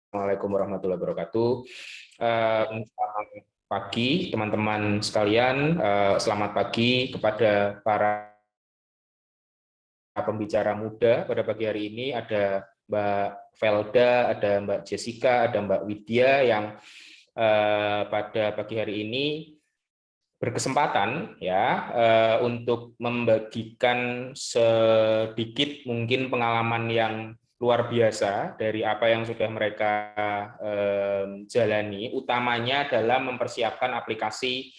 Assalamualaikum warahmatullahi wabarakatuh. Selamat pagi teman-teman sekalian. Selamat pagi kepada para pembicara muda pada pagi hari ini. Ada Mbak Velda, ada Mbak Jessica, ada Mbak Widya yang pada pagi hari ini berkesempatan ya untuk membagikan sedikit mungkin pengalaman yang luar biasa dari apa yang sudah mereka jalani, utamanya dalam mempersiapkan aplikasi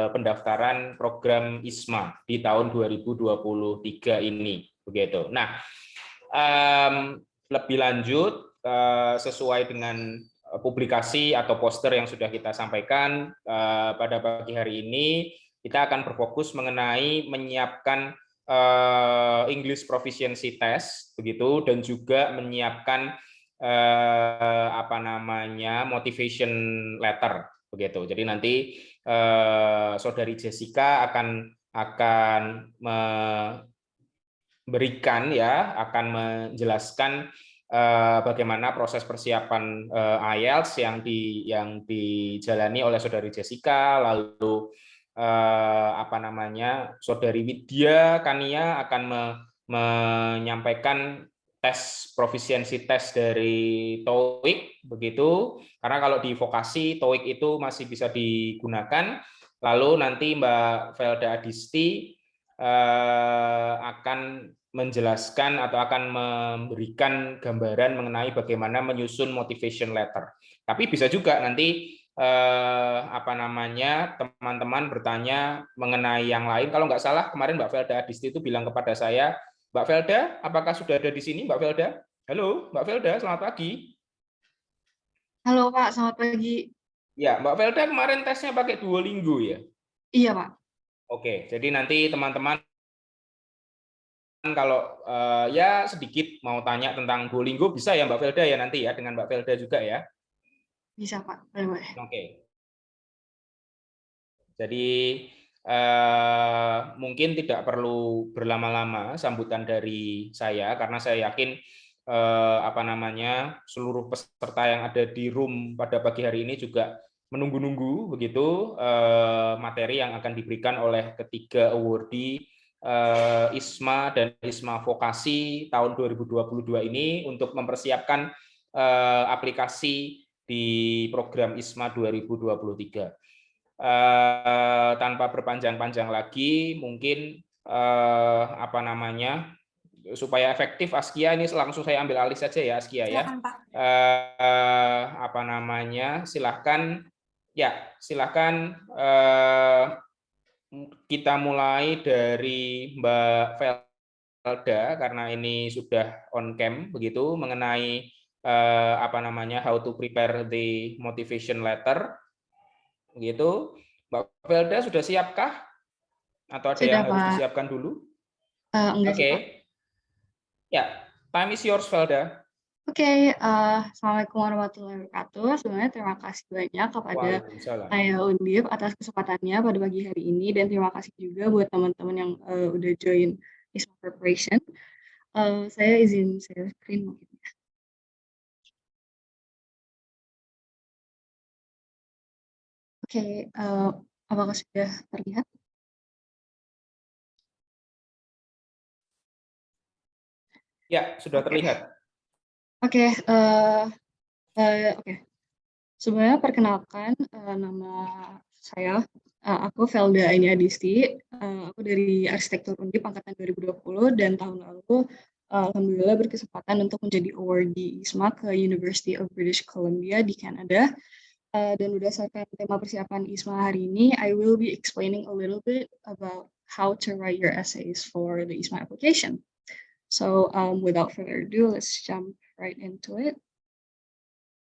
pendaftaran program ISMA di tahun 2023 ini, begitu. Nah, lebih lanjut sesuai dengan publikasi atau poster yang sudah kita sampaikan pada pagi hari ini, kita akan berfokus mengenai menyiapkan English Proficiency Test, begitu, dan juga menyiapkan motivation letter, begitu. Jadi nanti saudari Jessica akan memberikan ya, akan menjelaskan bagaimana proses persiapan IELTS yang dijalani oleh saudari Jessica, lalu saudari Widya Kania akan menyampaikan tes profisiensi tes dari TOEIC, begitu, karena kalau di vokasi TOEIC itu masih bisa digunakan. Lalu nanti Mbak Velda Adisti akan menjelaskan atau akan memberikan gambaran mengenai bagaimana menyusun motivation letter. Tapi bisa juga nanti teman-teman bertanya mengenai yang lain. Kalau nggak salah kemarin Mbak Velda Adisti itu bilang kepada saya, Mbak Velda, apakah sudah ada di sini Mbak Velda? Halo Mbak Velda, selamat pagi. Halo Pak, selamat pagi. Ya, Mbak Velda kemarin tesnya pakai Duolingo ya? Iya Pak. Oke, jadi nanti teman-teman kalau ya sedikit mau tanya tentang Duolingo bisa ya Mbak Velda ya nanti ya, dengan Mbak Velda juga ya. Bisa Pak, boleh. Oke. Jadi mungkin tidak perlu berlama-lama sambutan dari saya karena saya yakin seluruh peserta yang ada di room pada pagi hari ini juga menunggu-nunggu begitu materi yang akan diberikan oleh ketiga awardee ISMA dan ISMA Vokasi tahun 2022 ini untuk mempersiapkan aplikasi di program ISMA 2023. Tanpa berpanjang-panjang lagi, mungkin supaya efektif Askia ini langsung saya ambil alih saja ya Askia ya. Silakan Pak. Silahkan kita mulai dari Mbak Velda karena ini sudah on cam begitu mengenai how to prepare the motivation letter. Begitu. Mbak Velda sudah siapkah? Atau ada Sudah, yang harus Pak. disiapkan dulu? Enggak sih, Pak. Ya, time is yours, Velda. Oke, Assalamualaikum warahmatullahi wabarakatuh. Sebenarnya terima kasih banyak kepada Undip atas kesempatannya pada pagi hari ini, dan terima kasih juga buat teman-teman yang udah join ISMA Preparation. Saya izin share screen mungkin. Oke, apakah sudah terlihat? Ya, sudah terlihat. Oke. Sebenarnya perkenalkan, nama saya, aku Velda Aini Adisti, aku dari Arsitektur Undip angkatan 2020 dan tahun lalu alhamdulillah berkesempatan untuk menjadi awardee ISMA ke University of British Columbia di Kanada. Dan berdasarkan tema persiapan ISMA hari ini, I will be explaining a little bit about how to write your essays for the ISMA application. So without further ado, let's jump right into it.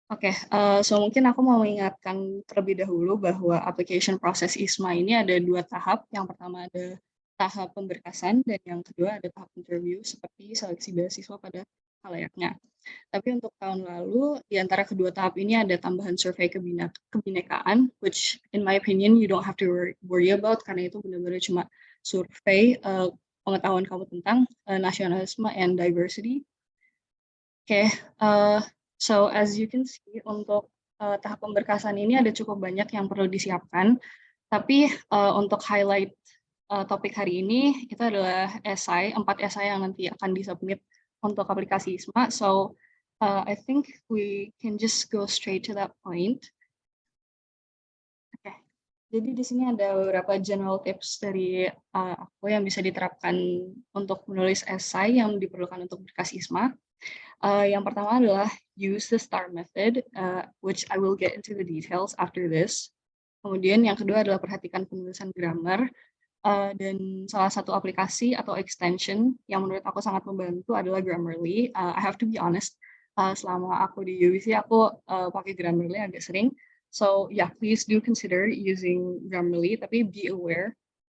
Oke, so mungkin aku mau mengingatkan terlebih dahulu bahwa application proses ISMA ini ada 2 tahap. Yang pertama ada tahap pemberkasan dan yang kedua ada tahap interview seperti seleksi beasiswa pada layaknya. Tapi untuk tahun lalu di antara kedua tahap ini ada tambahan survei kebinekaan, which in my opinion you don't have to worry about karena itu benar-benar cuma survei pengetahuan kamu tentang nasionalisme and diversity. Oke, So as you can see, untuk tahap pemberkasan ini ada cukup banyak yang perlu disiapkan. Tapi untuk highlight topik hari ini itu adalah esai, 4 esai yang nanti akan disubmit untuk aplikasi ISMA. So I think we can just go straight to that point. Oke, jadi di sini ada beberapa general tips dari aku yang bisa diterapkan untuk menulis esai yang diperlukan untuk berkas ISMA. Yang pertama adalah use the STAR method, which I will get into the details after this. Kemudian yang kedua adalah perhatikan penulisan grammar. Dan salah satu aplikasi atau extension yang menurut aku sangat membantu adalah Grammarly. I have to be honest, selama aku di UBC aku pakai Grammarly agak sering. So yeah, please do consider using Grammarly, tapi be aware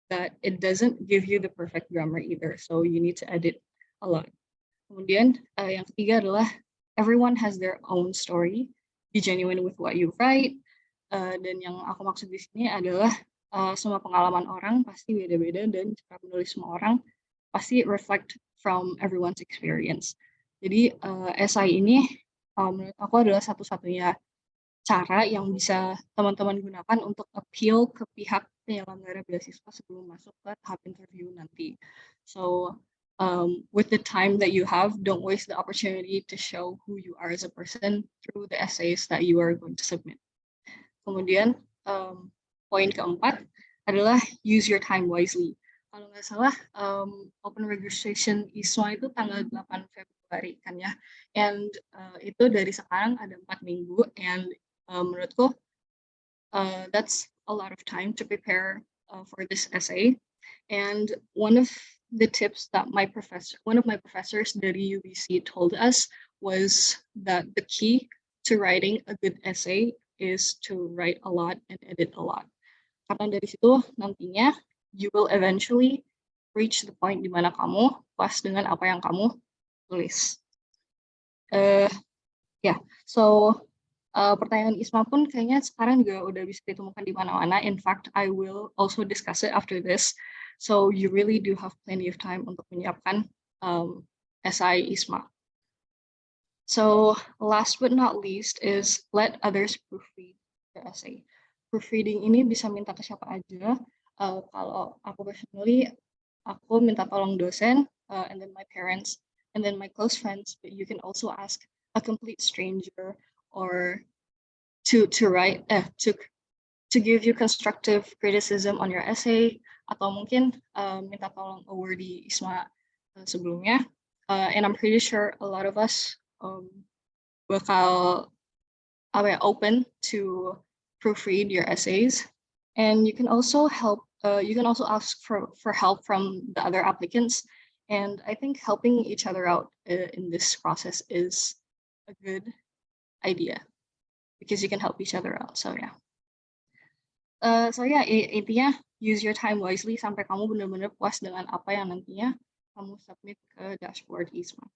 that it doesn't give you the perfect grammar either. So you need to edit a lot. Kemudian yang ketiga adalah everyone has their own story. Be genuine with what you write. Dan yang aku maksud di sini adalah semua pengalaman orang pasti beda-beda dan cara menulis semua orang pasti reflect from everyone's experience. Jadi esai ini menurut aku adalah satu-satunya cara yang bisa teman-teman gunakan untuk appeal ke pihak penyelenggara beasiswa sebelum masuk ke tahap interview nanti. So with the time that you have, don't waste the opportunity to show who you are as a person through the essays that you are going to submit. Kemudian poin keempat adalah use your time wisely. Kalau nggak salah, open registration ISMA itu tanggal 8 Februari kan ya. And itu dari sekarang ada 4 minggu. And menurutku, that's a lot of time to prepare for this essay. And one of the tips that one of my professors dari UBC told us was that the key to writing a good essay is to write a lot and edit a lot. Karena dari situ nantinya you will eventually reach the point di mana kamu puas dengan apa yang kamu tulis. So pertanyaan ISMA pun kayaknya sekarang juga udah bisa ditemukan di mana-mana. In fact, I will also discuss it after this. So you really do have plenty of time untuk menyiapkan esai ISMA. So last but not least is let others proofread the essay. Proofreading ini bisa minta ke siapa aja. Kalau aku personally, aku minta tolong dosen, and then my parents, and then my close friends. But you can also ask a complete stranger or to give you constructive criticism on your essay, atau mungkin minta tolong awardee ISMA sebelumnya. And I'm pretty sure a lot of us bakal open to proofread your essays, and you can also ask for help from the other applicants. And I think helping each other out in this process is a good idea because you can help each other out. So yeah. Intinya use your time wisely sampai kamu benar-benar puas dengan apa yang nantinya kamu submit ke dashboard ISMA.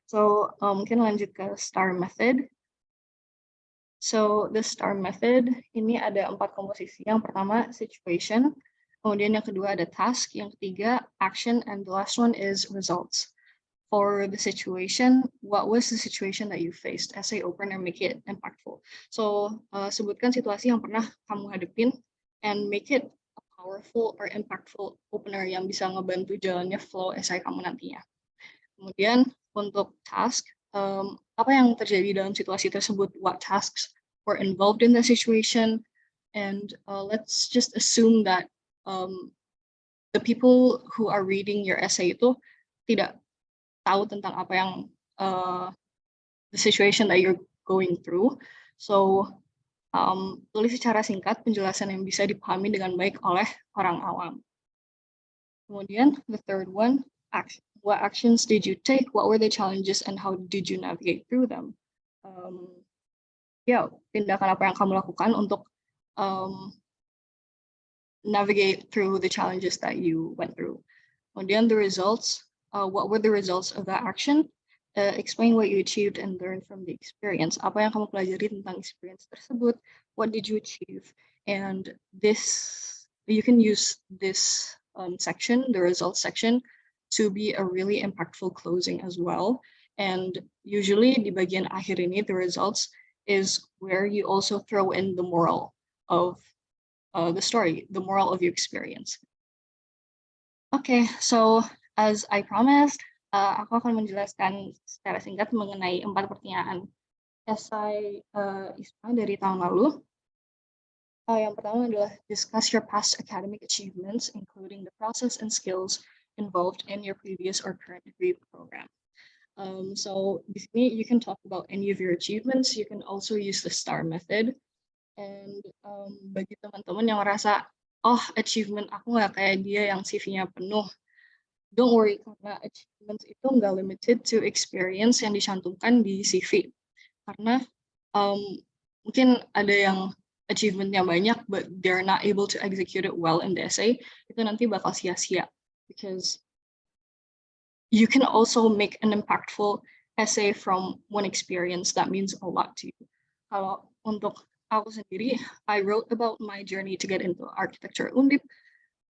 So mungkin lanjut ke STAR method. So the STAR method ini ada 4 komposisi. Yang pertama situation, kemudian yang kedua ada task, yang ketiga action, and the last one is results. For the situation, what was the situation that you faced? Essay open and make it impactful. So sebutkan situasi yang pernah kamu hadapin and make it a powerful or impactful opener yang bisa ngebantu jalannya flow essay kamu nantinya. Kemudian untuk task, apa yang terjadi dalam situasi tersebut, what tasks were involved in the situation, and let's just assume that the people who are reading your essay itu tidak tahu tentang apa yang the situation that you're going through. So tulis secara singkat penjelasan yang bisa dipahami dengan baik oleh orang awam. Kemudian the third one, action. What actions did you take? What were the challenges and how did you navigate through them? Tindakan apa yang kamu lakukan untuk navigate through the challenges that you went through. Kemudian the results. What were the results of that action? Explain what you achieved and learn from the experience. Apa yang kamu pelajari tentang experience tersebut? What did you achieve? And you can use this section, the results section, to be a really impactful closing as well. And usually di bagian akhir ini, the results, is where you also throw in the moral of the story, the moral of your experience. Okay, so as I promised, aku akan menjelaskan secara singkat mengenai 4 pertanyaan esai ISMA dari tahun lalu. Yang pertama adalah discuss your past academic achievements, including the process and skills involved in your previous or current degree program. So di sini you can talk about any of your achievements. You can also use the STAR method. And bagi teman-teman yang merasa, oh achievement aku nggak kayak dia yang CV-nya penuh, don't worry, karena achievements itu nggak limited to experience yang dicantumkan di CV. Karena mungkin ada yang achievementnya banyak, but they're not able to execute it well in the essay, itu nanti bakal sia-sia. Because you can also make an impactful essay from one experience that means a lot to you. Kalau untuk aku sendiri, I wrote about my journey to get into architecture Undip,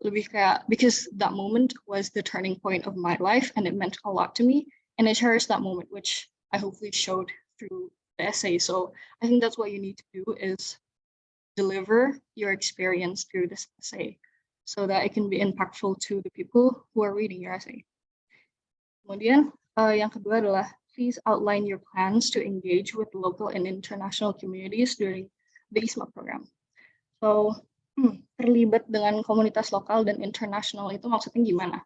lebih kayak, because that moment was the turning point of my life and it meant a lot to me, and I cherish that moment, which I hopefully showed through the essay. So I think that's what you need to do, is deliver your experience through this essay so that it can be impactful to the people who are reading your essay. Kemudian yang kedua adalah please outline your plans to engage with local and international communities during the ISMA program. So terlibat dengan komunitas lokal dan internasional itu maksudnya gimana?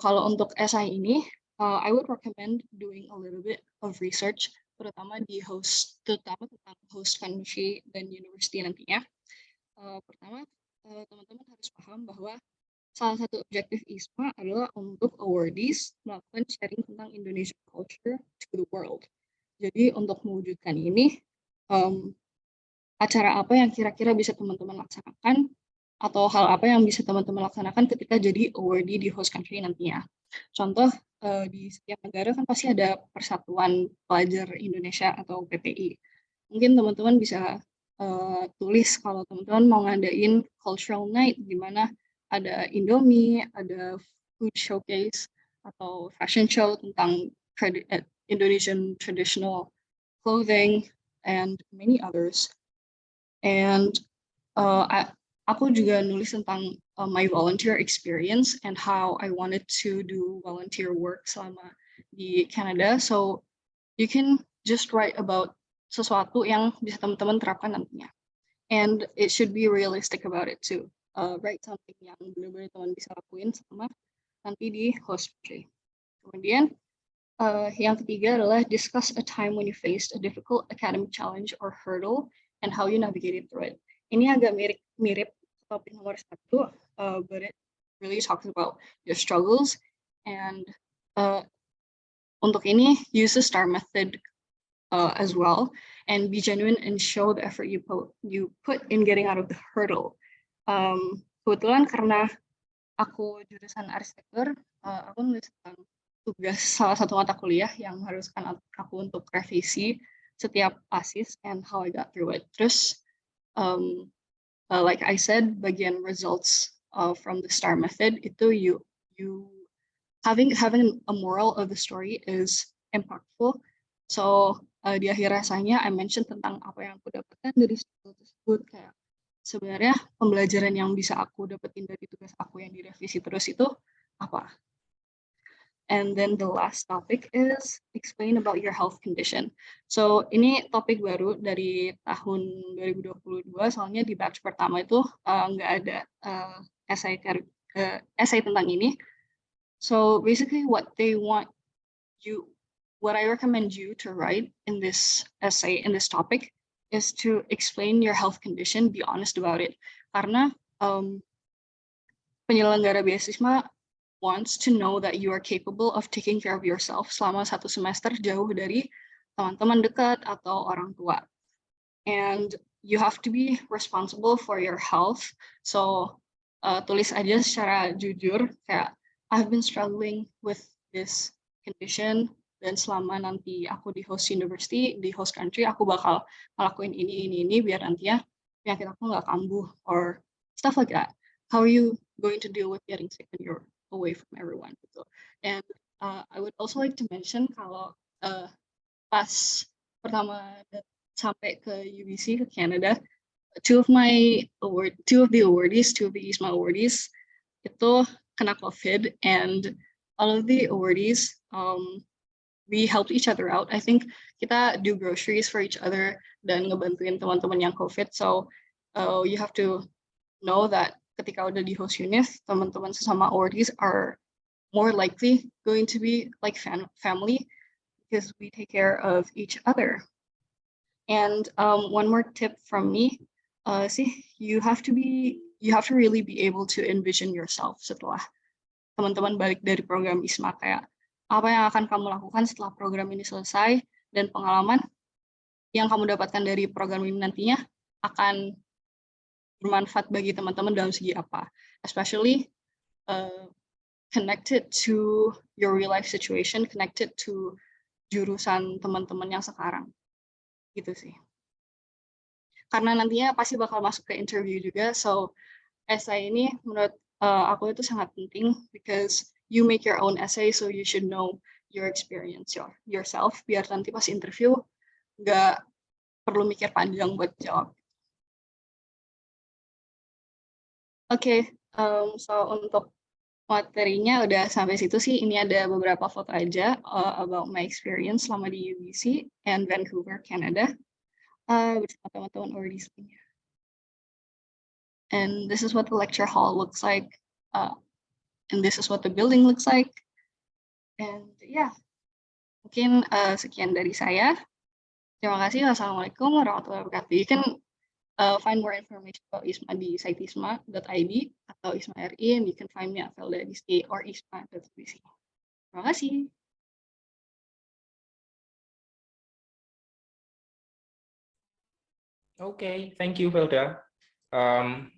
Kalau untuk esai ini, I would recommend doing a little bit of research, terutama tentang host country dan university nantinya. Pertama, teman-teman harus paham bahwa salah satu objektif ISMA adalah untuk awardees melakukan sharing tentang Indonesian culture to the world. Jadi untuk mewujudkan ini, acara apa yang kira-kira bisa teman-teman laksanakan, atau hal apa yang bisa teman-teman laksanakan ketika jadi awardee di host country nantinya. Contoh, di setiap negara kan pasti ada Persatuan Pelajar Indonesia atau PPI. Mungkin teman-teman bisa tulis kalau teman-teman mau ngadain cultural night, di mana ada Indomie, ada food showcase, atau fashion show tentang Indonesian traditional clothing, and many others. And aku juga nulis tentang my volunteer experience and how I wanted to do volunteer work selama di Canada. So you can just write about sesuatu yang bisa teman-teman terapkan nantinya. And it should be realistic about it too. Write something yang benar-benar teman bisa lakuin sama nanti di host country. Kemudian yang ketiga adalah discuss a time when you faced a difficult academic challenge or hurdle and how you navigated through it. Ini agak mirip topik nomor 1, but it really talks about your struggles. And untuk ini, use the STAR method as well, and be genuine and show the effort you put in getting out of the hurdle. Kebetulan karena aku jurusan arsitektur, aku nulis tentang tugas salah satu mata kuliah yang mengharuskan aku untuk revisi setiap ASIS and how I got through it. Terus like I said, bagian results from the STAR method itu you having a moral of the story is impactful. So di akhir rasanya I mentioned tentang apa yang aku dapatkan dari studi tersebut, kayak sebenarnya pembelajaran yang bisa aku dapetin dari tugas aku yang direvisi terus itu apa. And then the last topic is explain about your health condition. So ini topik baru dari tahun 2022, soalnya di batch pertama itu nggak ada essay tentang ini. So basically what I recommend you to write in this essay, in this topic, is to explain your health condition, be honest about it. Karena penyelenggara beasiswa wants to know that you are capable of taking care of yourself selama 1 semester jauh dari teman-teman dekat atau orang tua. And you have to be responsible for your health. So tulis aja secara jujur, kayak I've been struggling with this condition, dan selama nanti aku di host university, di host country, aku bakal ngelakuin ini biar nantinya penyakit aku nggak kambuh, or stuff like that. How are you going to deal with getting sick when you're away from everyone? And I would also like to mention kalau pas pertama sampai ke UBC ke Canada, two of the ISMA awardees itu kena COVID, and all of the awardees we helped each other out. I think kita do groceries for each other dan ngebantuin teman-teman yang COVID. So you have to know that ketika udah di host unit, teman-teman sesama awardees are more likely going to be like family because we take care of each other. And one more tip from me, you have to really be able to envision yourself setelah teman-teman balik dari program ISMA, kayak apa yang akan kamu lakukan setelah program ini selesai, dan pengalaman yang kamu dapatkan dari program ini nantinya akan bermanfaat bagi teman-teman dalam segi apa, especially connected to your real life situation, connected to jurusan teman-teman yang sekarang, gitu sih. Karena nantinya pasti bakal masuk ke interview juga, so essay ini menurut aku itu sangat penting because you make your own essay, so you should know your experience yourself, biar nanti pas interview nggak perlu mikir panjang buat jawab. Oke, so untuk materinya udah sampai situ sih. Ini ada beberapa foto aja about my experience selama di UBC and Vancouver, Canada, bersama teman-teman awardees. And this is what the lecture hall looks like, and this is what the building looks like. And yeah, mungkin sekian dari saya. Terima kasih. Wassalamualaikum warahmatullahi wabarakatuh. You can find more information about ISMA di site isma.id atau ISMA RI, and you can find me at Felda Adisti or isma.bc. Terima kasih. Okay, thank you, Felda.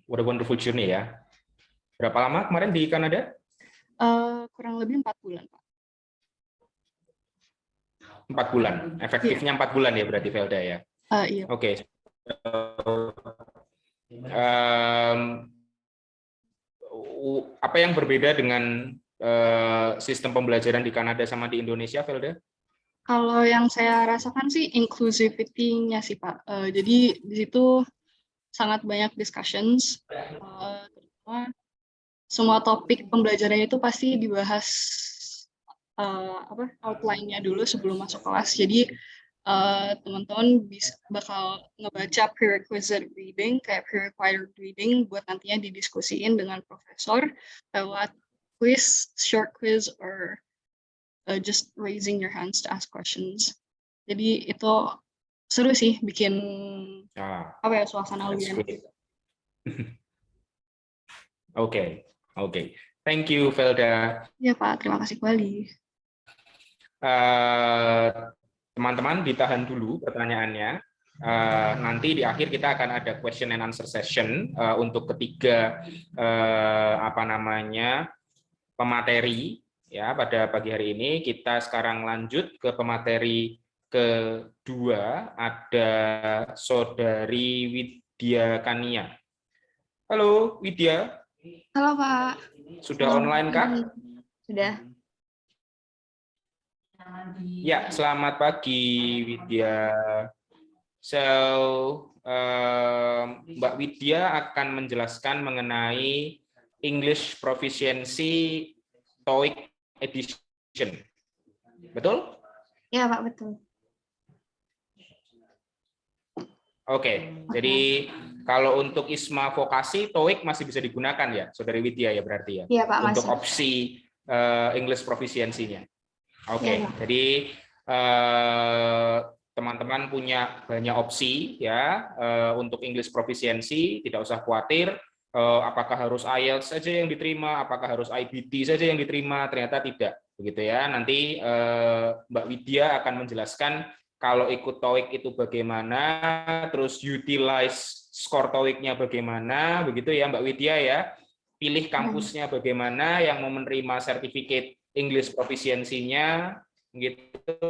What a wonderful journey ya. Berapa lama kemarin di Kanada? Kurang lebih 4 bulan, Pak. 4 bulan. Efektifnya 4 bulan ya berarti, Felda ya? Iya. Oke. Apa yang berbeda dengan sistem pembelajaran di Kanada sama di Indonesia, Felda? Kalau yang saya rasakan sih inclusivity-nya sih, Pak. Jadi di situ sangat banyak discussions, terutama semua topik pembelajarannya itu pasti dibahas outline-nya dulu sebelum masuk kelas. Jadi teman-teman bakal ngebaca prerequisite reading, kayak pre-required reading, buat nantinya didiskusiin dengan profesor lewat quiz, short quiz, or just raising your hands to ask questions. Jadi itu seru sih, bikin suasana lebih enak. Oke. Thank you, Felda. Ya Pak, terima kasih kembali. Teman-teman ditahan dulu pertanyaannya. Nanti di akhir kita akan ada question and answer session untuk ketiga pemateri ya pada pagi hari ini. Kita sekarang lanjut ke pemateri kedua, ada Saudari Widya Kania. Halo Widya. Halo Pak. Sudah online kah? Sudah. Ya, selamat pagi Widya. So, Mbak Widya akan menjelaskan mengenai English Proficiency TOEIC Edition. Betul? Ya Pak, betul. Oke, jadi kalau untuk ISMA vokasi TOEIC masih bisa digunakan ya, Saudari Widya ya berarti ya? Iya Pak, untuk masih. Opsi English Proficiency-nya. Oke, Ya, jadi teman-teman punya banyak opsi ya untuk English Proficiency, tidak usah khawatir apakah harus IELTS saja yang diterima, apakah harus IBT saja yang diterima, ternyata tidak, begitu ya. Nanti Mbak Widya akan menjelaskan kalau ikut TOEIC itu bagaimana, terus utilize skor TOEIC-nya bagaimana, begitu ya Mbak Widya ya. Pilih kampusnya bagaimana, yang mau menerima sertifikat English Proficiency-nya, gitu.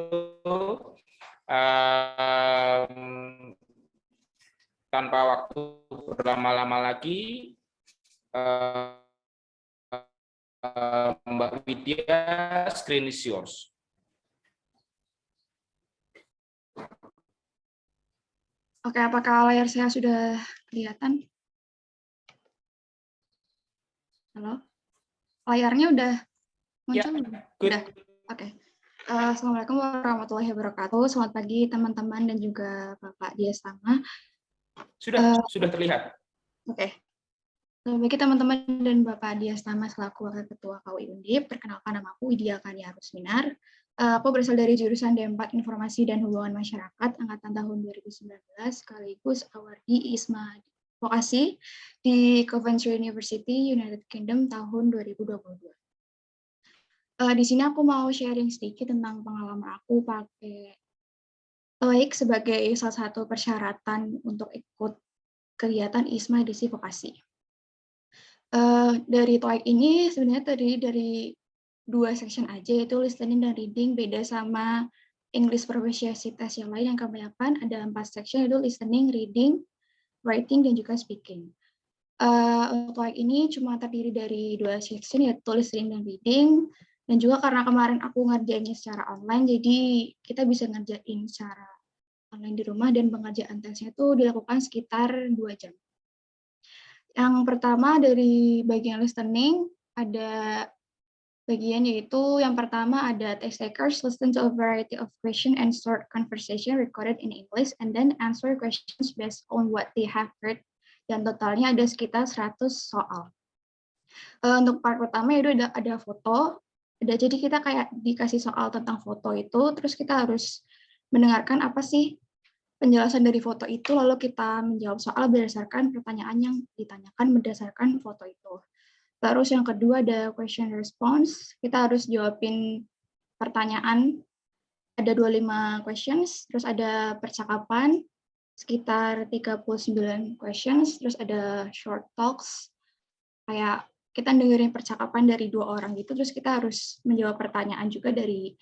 Tanpa waktu berlama-lama lagi, Mbak Widya, screen is yours. Oke, apakah layar saya sudah kelihatan? Halo? Layarnya udah muncul? Ya, good. Udah? Oke. Assalamualaikum warahmatullahi wabarakatuh. Selamat pagi teman-teman dan juga Bapak Diastama. Sudah terlihat. Oke. Bagi teman-teman dan Bapak Diastama selaku Wakil Ketua KUI Undip, perkenalkan nama aku Widya Kania Rusminar. Aku berasal dari jurusan D4 Informasi dan Hubungan Masyarakat angkatan tahun 2019 sekaligus awardee ISMA Vokasi di Coventry University, United Kingdom tahun 2022. Di sini aku mau sharing sedikit tentang pengalaman aku pakai TOEIC sebagai salah satu persyaratan untuk ikut kegiatan ISMA edisi vokasi. Dari TOEIC ini sebenarnya terdiri dari 2 section aja, yaitu listening dan reading, beda sama English Proficiency Test yang lain yang kebanyakan ada 4 section, yaitu listening, reading, writing, dan juga speaking. Untuk TOEIC ini cuma terdiri dari 2 section, yaitu listening dan reading, dan juga karena kemarin aku ngerjainnya secara online, jadi kita bisa ngerjain secara online di rumah, dan pengerjaan tesnya itu dilakukan sekitar 2 jam. Yang pertama dari bagian listening, ada bagian yaitu yang pertama ada test takers listen to a variety of question and short conversation recorded in English and then answer questions based on what they have heard, dan totalnya ada sekitar 100 soal. Untuk part pertama itu ada foto, jadi kita kayak dikasih soal tentang foto itu, terus kita harus mendengarkan apa sih penjelasan dari foto itu, lalu kita menjawab soal berdasarkan pertanyaan yang ditanyakan berdasarkan foto itu. Terus yang kedua ada question response, kita harus jawabin pertanyaan, ada 25 questions, terus ada percakapan, sekitar 39 questions, terus ada short talks, kayak kita dengerin percakapan dari 2 orang gitu, terus kita harus menjawab pertanyaan juga dari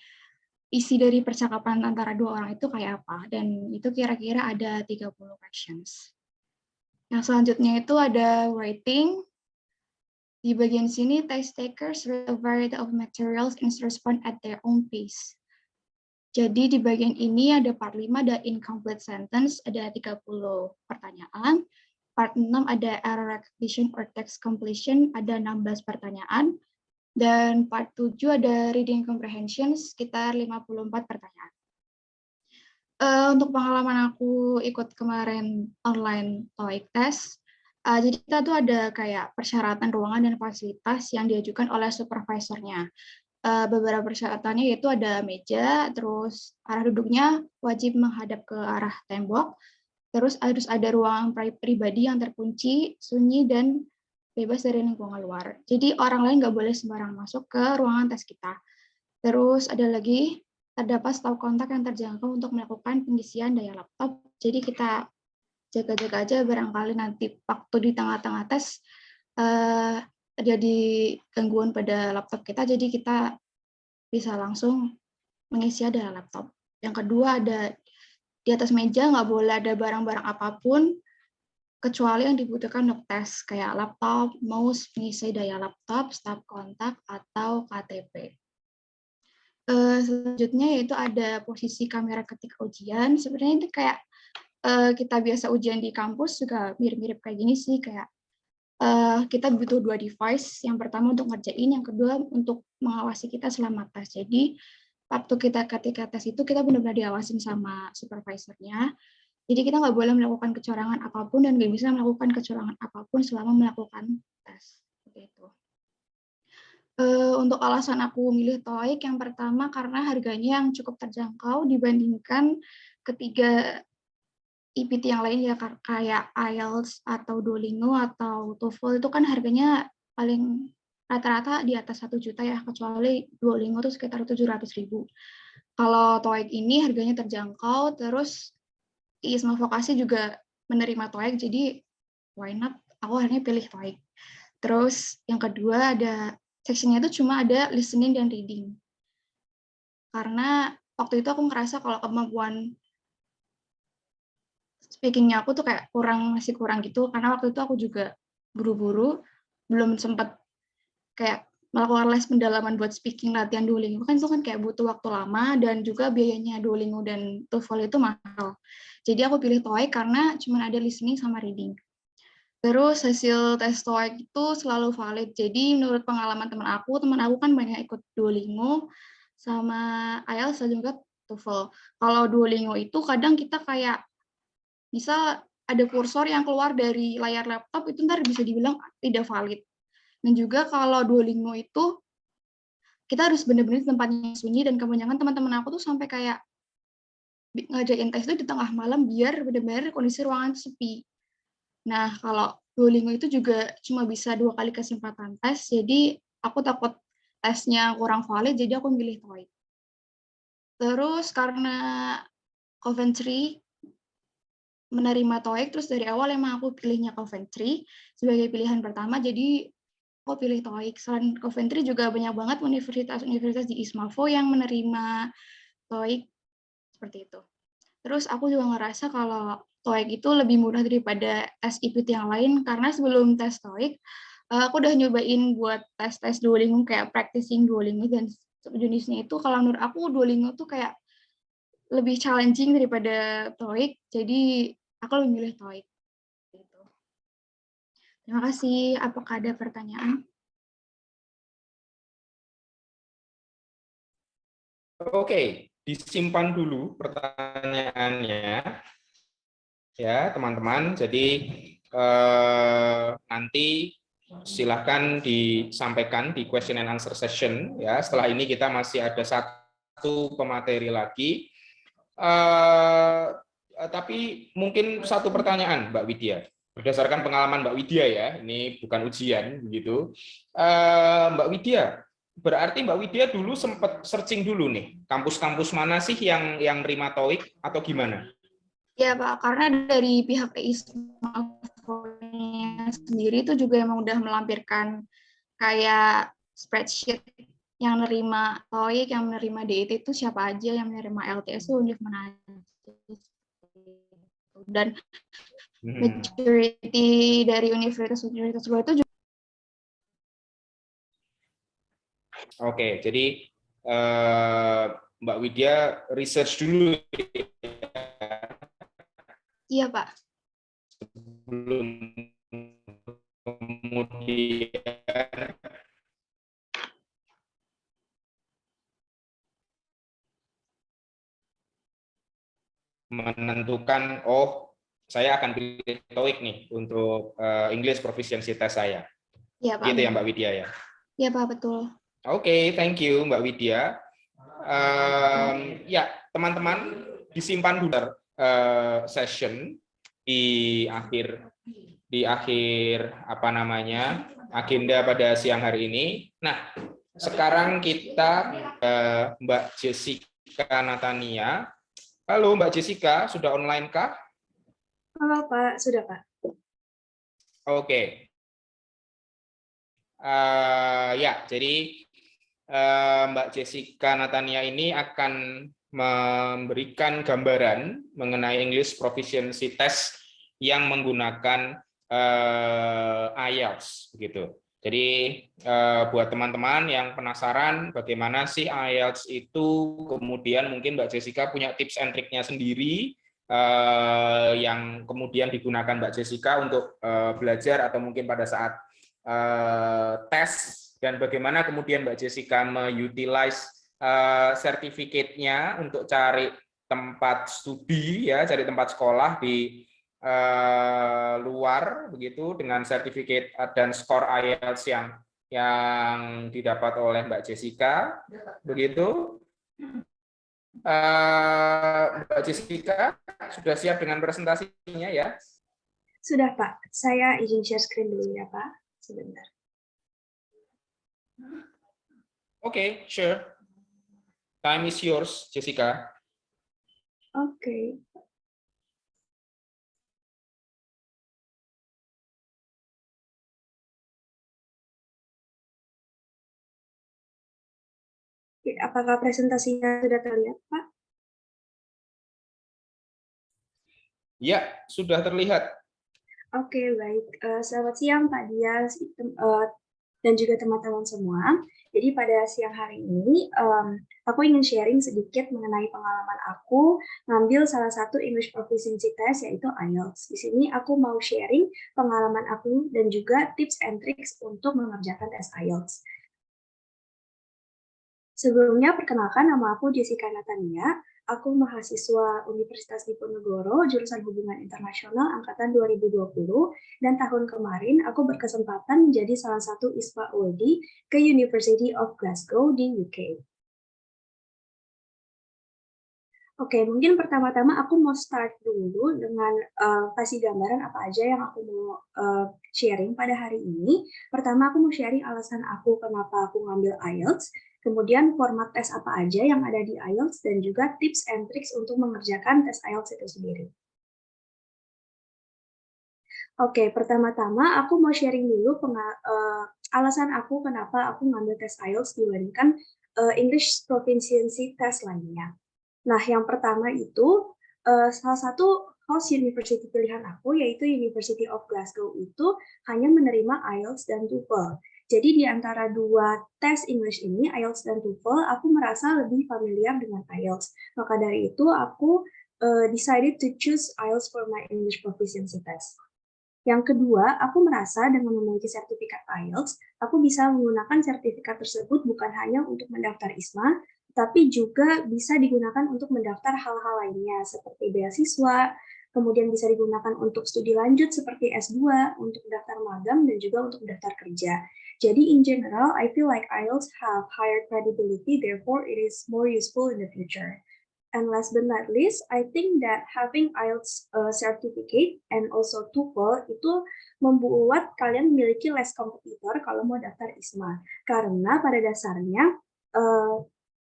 isi dari percakapan antara 2 orang itu kayak apa, dan itu kira-kira ada 30 questions. Yang selanjutnya itu ada writing. Di bagian sini, test takers read a variety of materials and respond at their own pace. Jadi di bagian ini ada part 5 ada incomplete sentence, ada 30 pertanyaan. Part 6 ada error recognition or text completion, ada 16 pertanyaan. Dan part 7 ada reading comprehension, sekitar 54 pertanyaan. Untuk pengalaman aku ikut kemarin online TOEIC test, jadi kita tuh ada kayak persyaratan ruangan dan fasilitas yang diajukan oleh supervisornya. Beberapa persyaratannya yaitu ada meja, terus arah duduknya wajib menghadap ke arah tembok, terus harus ada ruang pribadi yang terkunci, sunyi, dan bebas dari lingkungan luar. Jadi orang lain nggak boleh sembarangan masuk ke ruangan tes kita. Terus ada lagi, terdapat stop kontak yang terjangkau untuk melakukan pengisian daya laptop. Jadi kita jaga-jaga aja barangkali nanti waktu di tengah-tengah tes terjadi gangguan pada laptop kita, jadi kita bisa langsung mengisi daya laptop. Yang kedua ada di atas meja nggak boleh ada barang-barang apapun kecuali yang dibutuhkan untuk tes, kayak laptop, mouse, pengisi daya laptop, stop kontak, atau KTP. Selanjutnya yaitu ada posisi kamera ketika ujian. Sebenarnya itu kayak kita biasa ujian di kampus juga mirip-mirip kayak gini sih, kayak kita butuh 2 device, yang pertama untuk ngerjain, yang kedua untuk mengawasi kita selama tes. Jadi waktu kita ketika tes itu kita benar-benar diawasin sama supervisornya. Jadi kita nggak boleh melakukan kecurangan apapun dan nggak bisa melakukan kecurangan apapun selama melakukan tes. Seperti itu. Untuk alasan aku milih TOEIC, yang pertama karena harganya yang cukup terjangkau dibandingkan ketiga IPT yang lain ya, kayak IELTS atau Duolingo atau TOEFL itu kan harganya paling rata-rata di atas 1 juta ya, kecuali Duolingo itu sekitar 700.000. Kalau TOEIC ini harganya terjangkau, terus ISMA Vokasi juga menerima TOEIC, jadi why not, aku akhirnya pilih TOEIC. Terus yang kedua ada sectionnya itu cuma ada listening dan reading. Karena waktu itu aku ngerasa kalau kemampuan speaking-nya aku tuh kayak masih kurang gitu, karena waktu itu aku juga buru-buru, belum sempat kayak melakukan les pendalaman buat speaking latihan Duolingo, kan itu kan kayak butuh waktu lama dan juga biayanya Duolingo dan TOEFL itu mahal. Jadi aku pilih TOEIC karena cuma ada listening sama reading. Terus hasil tes TOEIC itu selalu valid. Jadi menurut pengalaman teman aku kan banyak ikut Duolingo sama IELTS dan juga TOEFL. Kalau Duolingo itu kadang kita kayak bisa ada kursor yang keluar dari layar laptop, itu ntar bisa dibilang tidak valid. Dan juga kalau Duolingo itu kita harus benar-benar di tempatnya sunyi, dan kebanyakan teman-teman aku tuh sampai kayak ngajakin tes itu di tengah malam biar benar-benar kondisi ruangan sepi. Nah, kalau Duolingo itu juga cuma bisa 2 kali kesempatan tes, jadi aku takut tesnya kurang valid, jadi aku milih TOEIC. Terus karena Coventry menerima TOEIC, terus dari awal emang aku pilihnya Coventry sebagai pilihan pertama, jadi aku pilih TOEIC. Selain Coventry juga banyak banget universitas-universitas di ISMAVO yang menerima TOEIC seperti itu. Terus aku juga ngerasa kalau TOEIC itu lebih mudah daripada tes IPT yang lain, karena sebelum tes TOEIC, aku udah nyobain buat tes-tes Duolingo kayak practicing Duolingo, dan jenisnya itu kalau menurut aku Duolingo tuh kayak lebih challenging daripada TOEIC, jadi aku lebih milih TOEIC. Gitu. Terima kasih. Apakah ada pertanyaan? Oke, disimpan dulu pertanyaannya ya teman-teman. Jadi nanti silahkan disampaikan di question and answer session ya. Setelah ini kita masih ada satu pemateri lagi. Tapi mungkin satu pertanyaan, Mbak Widya. Berdasarkan pengalaman Mbak Widya ya, ini bukan ujian begitu. Mbak Widya, berarti Mbak Widya dulu sempat searching dulu nih, kampus-kampus mana sih yang nerima TOEIC atau gimana? Ya Pak, karena dari pihak ISMAVO sendiri itu juga emang udah melampirkan kayak spreadsheet yang menerima TOEIC, yang menerima DIT itu siapa aja, yang menerima LTS itu univ mana aja. Dan majority dari universitas-universitas luar itu juga. Oke, jadi Mbak Widya research dulu. Iya Pak. Belum kemudian menentukan, oh saya akan pilih TOEIC nih untuk English proficiency test saya. Iya Pak. Gitu ya Mbak Widya ya? Iya Pak, betul. Oke, thank you Mbak Widya. Ya teman-teman, disimpan dulu session di akhir apa namanya agenda pada siang hari ini. Nah, sekarang kita Mbak Jessica Natania. Halo Mbak Jessica, sudah online kah? Halo Pak, sudah Pak. Oke. Ya, jadi Mbak Jessica Natania ini akan memberikan gambaran mengenai English Proficiency Test yang menggunakan IELTS, begitu. Jadi buat teman-teman yang penasaran bagaimana sih IELTS itu, kemudian mungkin Mbak Jessica punya tips and triknya sendiri yang kemudian digunakan Mbak Jessica untuk belajar atau mungkin pada saat tes, dan bagaimana kemudian Mbak Jessica mengutilize sertifikatnya untuk cari tempat studi ya, cari tempat sekolah di luar begitu dengan sertifikat dan skor IELTS yang didapat oleh Mbak Jessica begitu. Mbak Jessica sudah siap dengan presentasinya ya? Sudah Pak, saya izin share screen dulu ya Pak, sebentar. Oke, sure. Time is yours, Jessica. Oke. Apakah presentasinya sudah terlihat, Pak? Ya, sudah terlihat. Oke, baik. Selamat siang, Pak Dias dan juga teman-teman semua. Jadi pada siang hari ini, aku ingin sharing sedikit mengenai pengalaman aku ngambil salah satu English Proficiency Test, yaitu IELTS. Di sini aku mau sharing pengalaman aku dan juga tips and tricks untuk mengerjakan tes IELTS. Sebelumnya, perkenalkan, nama aku Jessica Natania. Aku mahasiswa Universitas Diponegoro, jurusan Hubungan Internasional angkatan 2020, dan tahun kemarin aku berkesempatan menjadi salah satu ISPA awardee ke University of Glasgow di UK. Oke, mungkin pertama-tama aku mau start dulu dengan kasih gambaran apa aja yang aku mau sharing pada hari ini. Pertama, aku mau sharing alasan aku kenapa aku ngambil IELTS, kemudian format tes apa aja yang ada di IELTS, dan juga tips and tricks untuk mengerjakan tes IELTS itu sendiri. Oke, pertama-tama aku mau sharing dulu alasan aku kenapa aku ngambil tes IELTS dibandingkan English Proficiency Test lainnya. Nah, yang pertama itu, salah satu host university pilihan aku, yaitu University of Glasgow, itu hanya menerima IELTS dan TOEFL. Jadi di antara dua tes English ini, IELTS dan TOEFL, aku merasa lebih familiar dengan IELTS. Maka dari itu, aku decided to choose IELTS for my English Proficiency Test. Yang kedua, aku merasa dengan memiliki sertifikat IELTS, aku bisa menggunakan sertifikat tersebut bukan hanya untuk mendaftar ISMA, tapi juga bisa digunakan untuk mendaftar hal-hal lainnya seperti beasiswa, kemudian bisa digunakan untuk studi lanjut seperti S2, untuk daftar magang, dan juga untuk daftar kerja. Jadi in general, I feel like IELTS have higher credibility, therefore it is more useful in the future. And last but not least, I think that having IELTS certificate and also TOEFL itu membuat kalian memiliki less kompetitor kalau mau daftar ISMA. Karena pada dasarnya,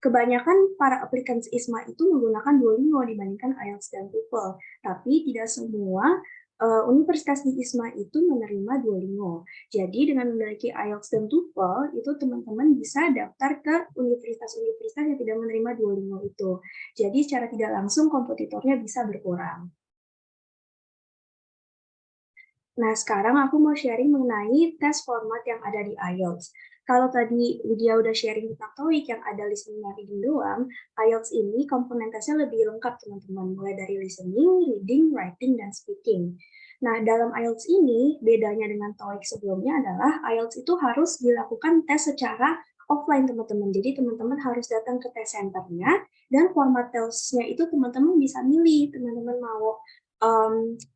kebanyakan para applicants ISMA itu menggunakan Duolingo dibandingkan IELTS dan TOEFL, tapi tidak semua universitas di ISMA itu menerima Duolingo. Jadi dengan memiliki IELTS dan TOEFL, itu teman-teman bisa daftar ke universitas-universitas yang tidak menerima Duolingo itu. Jadi secara tidak langsung kompetitornya bisa berkurang. Nah, sekarang aku mau sharing mengenai tes format yang ada di IELTS. Kalau tadi dia udah sharing tentang TOEIC yang ada listening dan reading doang, IELTS ini komponen tesnya lebih lengkap, teman-teman. Mulai dari listening, reading, writing, dan speaking. Nah, dalam IELTS ini, bedanya dengan TOEIC sebelumnya adalah IELTS itu harus dilakukan tes secara offline, teman-teman. Jadi, teman-teman harus datang ke tes centernya, dan format tesnya itu teman-teman bisa milih, teman-teman mau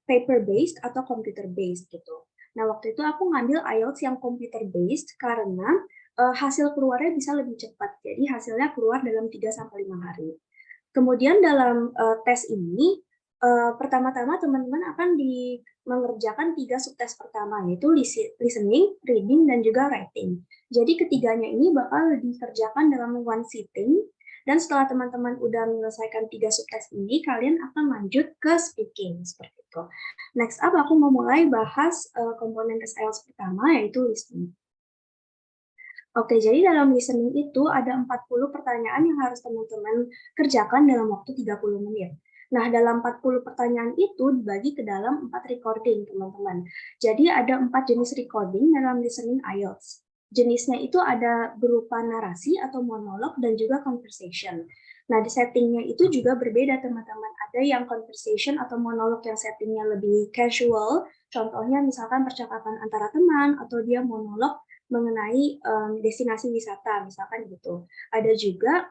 paper-based atau computer-based gitu. Nah, waktu itu aku ngambil IELTS yang computer-based karena hasil keluarnya bisa lebih cepat. Jadi hasilnya keluar dalam 3-5 hari. Kemudian dalam tes ini, pertama-tama teman-teman akan mengerjakan 3 subtes pertama, yaitu listening, reading, dan juga writing. Jadi ketiganya ini bakal dikerjakan dalam one sitting, dan setelah teman-teman udah menyelesaikan 3 subtes ini, kalian akan lanjut ke speaking, seperti itu. Next up, aku mau mulai bahas komponen tes IELTS pertama, yaitu listening. Oke, jadi dalam listening itu ada 40 pertanyaan yang harus teman-teman kerjakan dalam waktu 30 menit. Nah, dalam 40 pertanyaan itu dibagi ke dalam 4 recording, teman-teman. Jadi ada 4 jenis recording dalam listening IELTS. Jenisnya itu ada berupa narasi atau monolog dan juga conversation. Nah, di settingnya itu juga berbeda, teman-teman. Ada yang conversation atau monolog yang settingnya lebih casual, contohnya misalkan percakapan antara teman, atau dia monolog mengenai destinasi wisata, misalkan gitu. Ada juga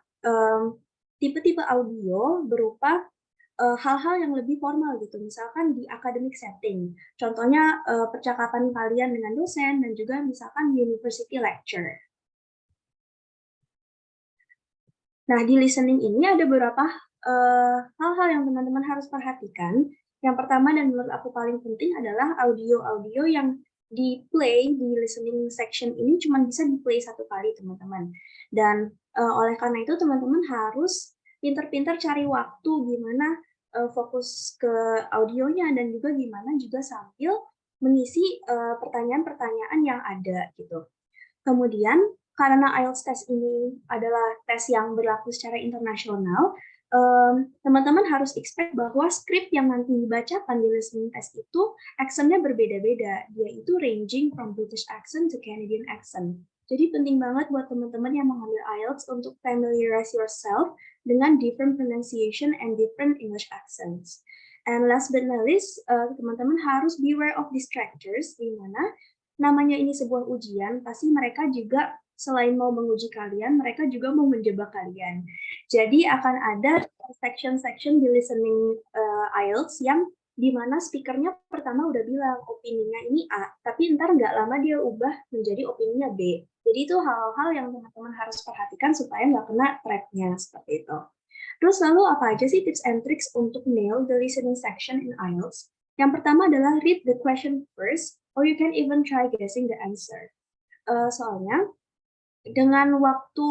tipe-tipe audio berupa hal-hal yang lebih formal gitu, misalkan di academic setting. Contohnya percakapan kalian dengan dosen dan juga misalkan university lecture. Nah, di listening ini ada beberapa hal-hal yang teman-teman harus perhatikan. Yang pertama dan menurut aku paling penting adalah audio-audio yang di-play di listening section ini cuma bisa di-play 1 kali, teman-teman. Dan oleh karena itu teman-teman harus pintar-pintar cari waktu gimana fokus ke audionya dan juga gimana juga sambil mengisi pertanyaan-pertanyaan yang ada gitu. Kemudian karena IELTS test ini adalah tes yang berlaku secara internasional, teman-teman harus expect bahwa skrip yang nanti dibacakan di listening test itu accent-nya berbeda-beda. Dia itu ranging from British accent to Canadian accent. Jadi penting banget buat teman-teman yang mengambil IELTS untuk familiarize yourself dengan different pronunciation and different English accents. And last but not least, teman-teman harus beware of distractors, di mana namanya ini sebuah ujian, pasti mereka juga selain mau menguji kalian, mereka juga mau menjebak kalian. Jadi akan ada section-section di listening IELTS yang di mana speakernya pertama udah bilang opininya ini A, tapi ntar nggak lama dia ubah menjadi opininya B. Jadi itu hal-hal yang teman-teman harus perhatikan supaya nggak kena trap-nya seperti itu. Terus lalu apa aja sih tips and tricks untuk nail the listening section in IELTS? Yang pertama adalah read the question first, or you can even try guessing the answer. Soalnya dengan waktu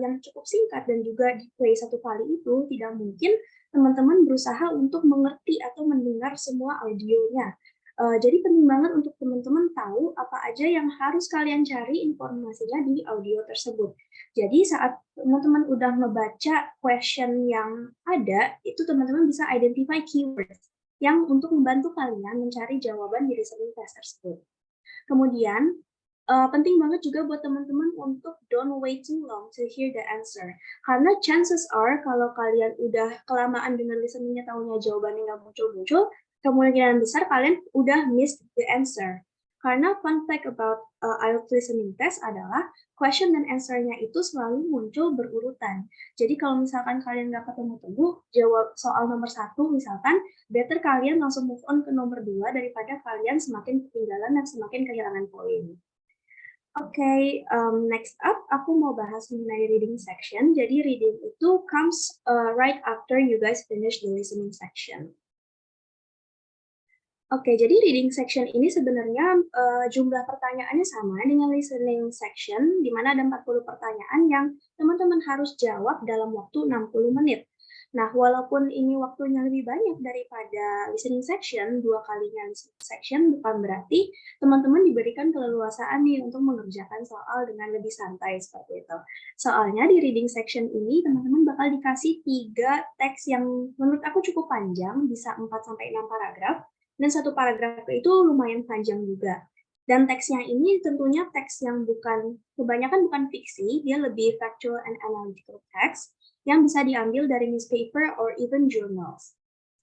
yang cukup singkat dan juga di play satu kali itu, tidak mungkin teman-teman berusaha untuk mengerti atau mendengar semua audionya. Jadi penting banget untuk teman-teman tahu apa aja yang harus kalian cari informasinya di audio tersebut. Jadi saat teman-teman udah ngebaca question yang ada, itu teman-teman bisa identify keywords yang untuk membantu kalian mencari jawaban di listening test tersebut. Kemudian, penting banget juga buat teman-teman untuk don't wait too long to hear the answer. Karena chances are kalau kalian udah kelamaan dengan listeningnya tahunya jawabannya nggak muncul-muncul, kemungkinan besar kalian udah miss the answer. Karena fun fact about IELTS listening test adalah question dan answer-nya itu selalu muncul berurutan. Jadi kalau misalkan kalian nggak ketemu-temu, jawab soal nomor 1 misalkan, better kalian langsung move on ke nomor 2 daripada kalian semakin ketinggalan dan semakin kehilangan poin. Oke, next up aku mau bahas mengenai reading section. Jadi reading itu comes right after you guys finish the listening section. Oke, jadi reading section ini sebenarnya jumlah pertanyaannya sama dengan listening section, di mana ada 40 pertanyaan yang teman-teman harus jawab dalam waktu 60 menit. Nah, walaupun ini waktunya lebih banyak daripada listening section, 2 kalinya listening section, bukan berarti teman-teman diberikan keleluasaan nih untuk mengerjakan soal dengan lebih santai seperti itu. Soalnya di reading section ini, teman-teman bakal dikasih 3 teks yang menurut aku cukup panjang, bisa 4-6 paragraf, dan satu paragraf itu lumayan panjang juga. Dan teksnya ini tentunya teks yang kebanyakan bukan fiksi, dia lebih factual and analytical text, yang bisa diambil dari newspaper or even journals.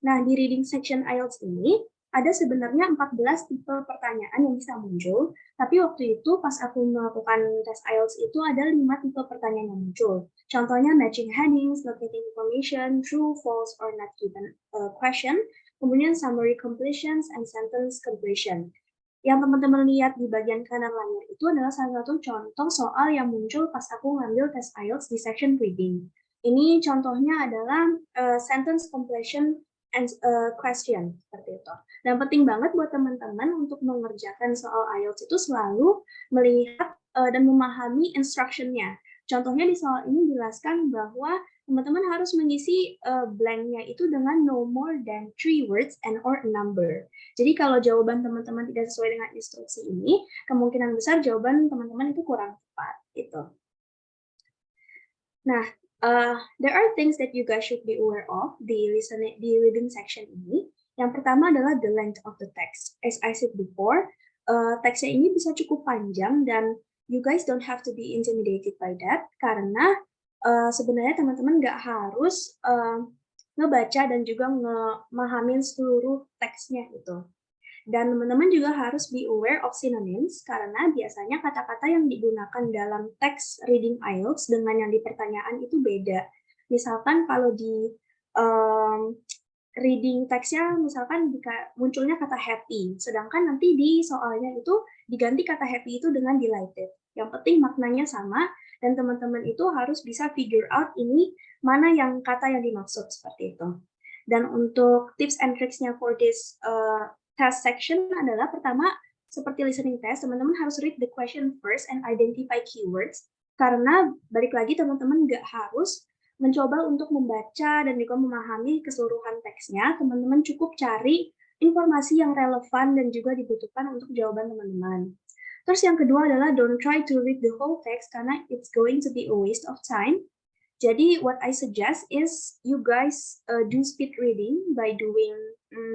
Nah, di reading section IELTS ini, ada sebenarnya 14 tipe pertanyaan yang bisa muncul, tapi waktu itu pas aku melakukan tes IELTS itu ada 5 tipe pertanyaan yang muncul. Contohnya matching headings, locating information, true, false, or not given question, kemudian summary completions, and sentence completion. Yang teman-teman lihat di bagian kanan layar itu adalah salah satu contoh soal yang muncul pas aku ngambil tes IELTS di section reading. Ini contohnya adalah sentence completion and question, seperti itu. Dan penting banget buat teman-teman untuk mengerjakan soal IELTS itu selalu melihat dan memahami instruction-nya. Contohnya di soal ini dijelaskan bahwa teman-teman harus mengisi blank-nya itu dengan no more than 3 words and or a number. Jadi kalau jawaban teman-teman tidak sesuai dengan instruksi ini, kemungkinan besar jawaban teman-teman itu kurang tepat. Gitu. Nah, there are things that you guys should be aware of di reading section ini. Yang pertama adalah the length of the text. As I said before, teksnya ini bisa cukup panjang dan you guys don't have to be intimidated by that karena sebenarnya teman-teman nggak harus ngebaca dan juga ngemahamin seluruh teksnya itu. Dan teman-teman juga harus be aware of synonyms karena biasanya kata-kata yang digunakan dalam teks reading IELTS dengan yang di pertanyaan itu beda. Misalkan kalau di reading teksnya misalkan munculnya kata happy, sedangkan nanti di soalnya itu diganti kata happy itu dengan delighted. Yang penting maknanya sama dan teman-teman itu harus bisa figure out ini mana yang kata yang dimaksud seperti itu. Dan untuk tips and tricks-nya for this test section adalah pertama, seperti listening test, teman-teman harus read the question first and identify keywords. Karena balik lagi teman-teman nggak harus mencoba untuk membaca dan juga memahami keseluruhan teksnya, teman-teman cukup cari informasi yang relevan dan juga dibutuhkan untuk jawaban teman-teman. Terus yang kedua adalah don't try to read the whole text karena it's going to be a waste of time. Jadi what I suggest is you guys do speed reading by doing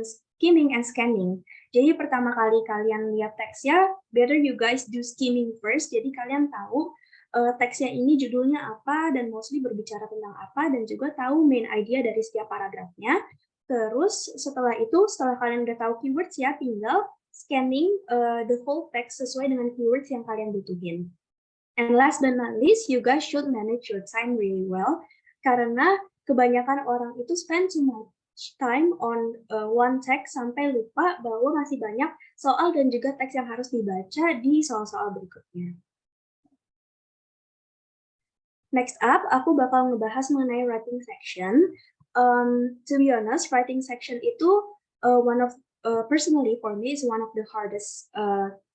skimming and scanning. Jadi pertama kali kalian lihat teksnya, better you guys do skimming first. Jadi kalian tahu teksnya ini judulnya apa dan mostly berbicara tentang apa dan juga tahu main idea dari setiap paragrafnya. Terus setelah itu, setelah kalian udah tahu keywords ya, tinggal scanning the whole text sesuai dengan keywords yang kalian butuhin. And last but not least, you guys should manage your time really well, karena kebanyakan orang itu spend too much time on one text sampai lupa bahwa masih banyak soal dan juga teks yang harus dibaca di soal-soal berikutnya. Next up, aku bakal ngebahas mengenai writing section. To be honest, writing section itu personally for me is one of the hardest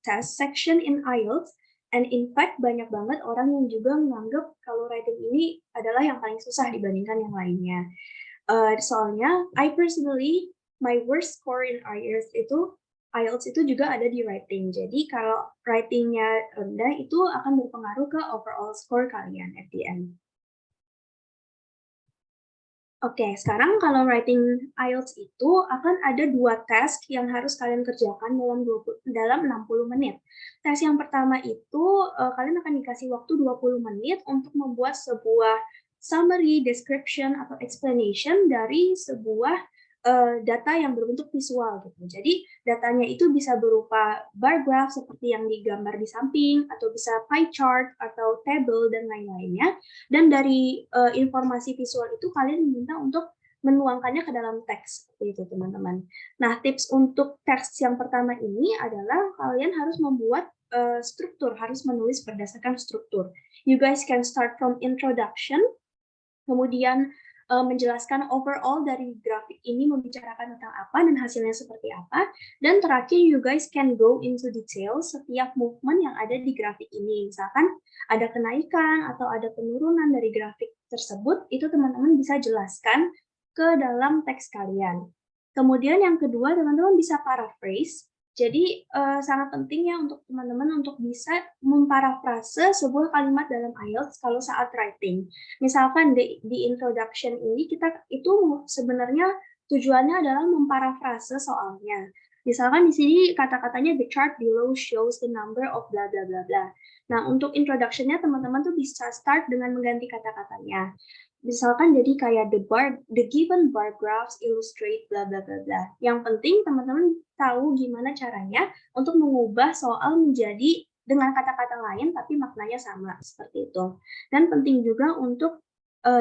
test section in IELTS. And in fact, banyak banget orang yang juga menganggap kalau writing ini adalah yang paling susah dibandingkan yang lainnya. Soalnya, I personally, my worst score in IELTS itu juga ada di writing. Jadi kalau writingnya rendah itu akan berpengaruh ke overall score kalian at the end. Oke, sekarang kalau writing IELTS itu akan ada 2 task yang harus kalian kerjakan dalam 60 menit. Tes yang pertama itu kalian akan dikasih waktu 20 menit untuk membuat sebuah summary, description, atau explanation dari sebuah data yang berbentuk visual gitu. Jadi datanya itu bisa berupa bar graph seperti yang digambar di samping, atau bisa pie chart atau table dan lain-lainnya. Dan dari informasi visual itu kalian diminta untuk menuangkannya ke dalam teks seperti itu teman-teman. Nah, tips untuk teks yang pertama ini adalah kalian harus membuat struktur, harus menulis berdasarkan struktur. You guys can start from introduction, kemudian menjelaskan overall dari grafik ini membicarakan tentang apa dan hasilnya seperti apa. Dan terakhir, you guys can go into detail setiap movement yang ada di grafik ini. Misalkan ada kenaikan atau ada penurunan dari grafik tersebut, itu teman-teman bisa jelaskan ke dalam teks kalian. Kemudian yang kedua, teman-teman bisa paraphrase. Jadi sangat penting ya untuk teman-teman untuk bisa memparafrase sebuah kalimat dalam IELTS kalau saat writing. Misalkan di introduction ini kita itu sebenarnya tujuannya adalah memparafrase soalnya. Misalkan di sini kata-katanya the chart below shows the number of bla bla bla bla. Nah, untuk introduction-nya teman-teman tuh bisa start dengan mengganti kata-katanya. Misalkan jadi kayak the given bar graphs illustrate bla bla bla bla. Yang penting teman-teman tahu gimana caranya untuk mengubah soal menjadi dengan kata-kata lain tapi maknanya sama seperti itu. Dan penting juga untuk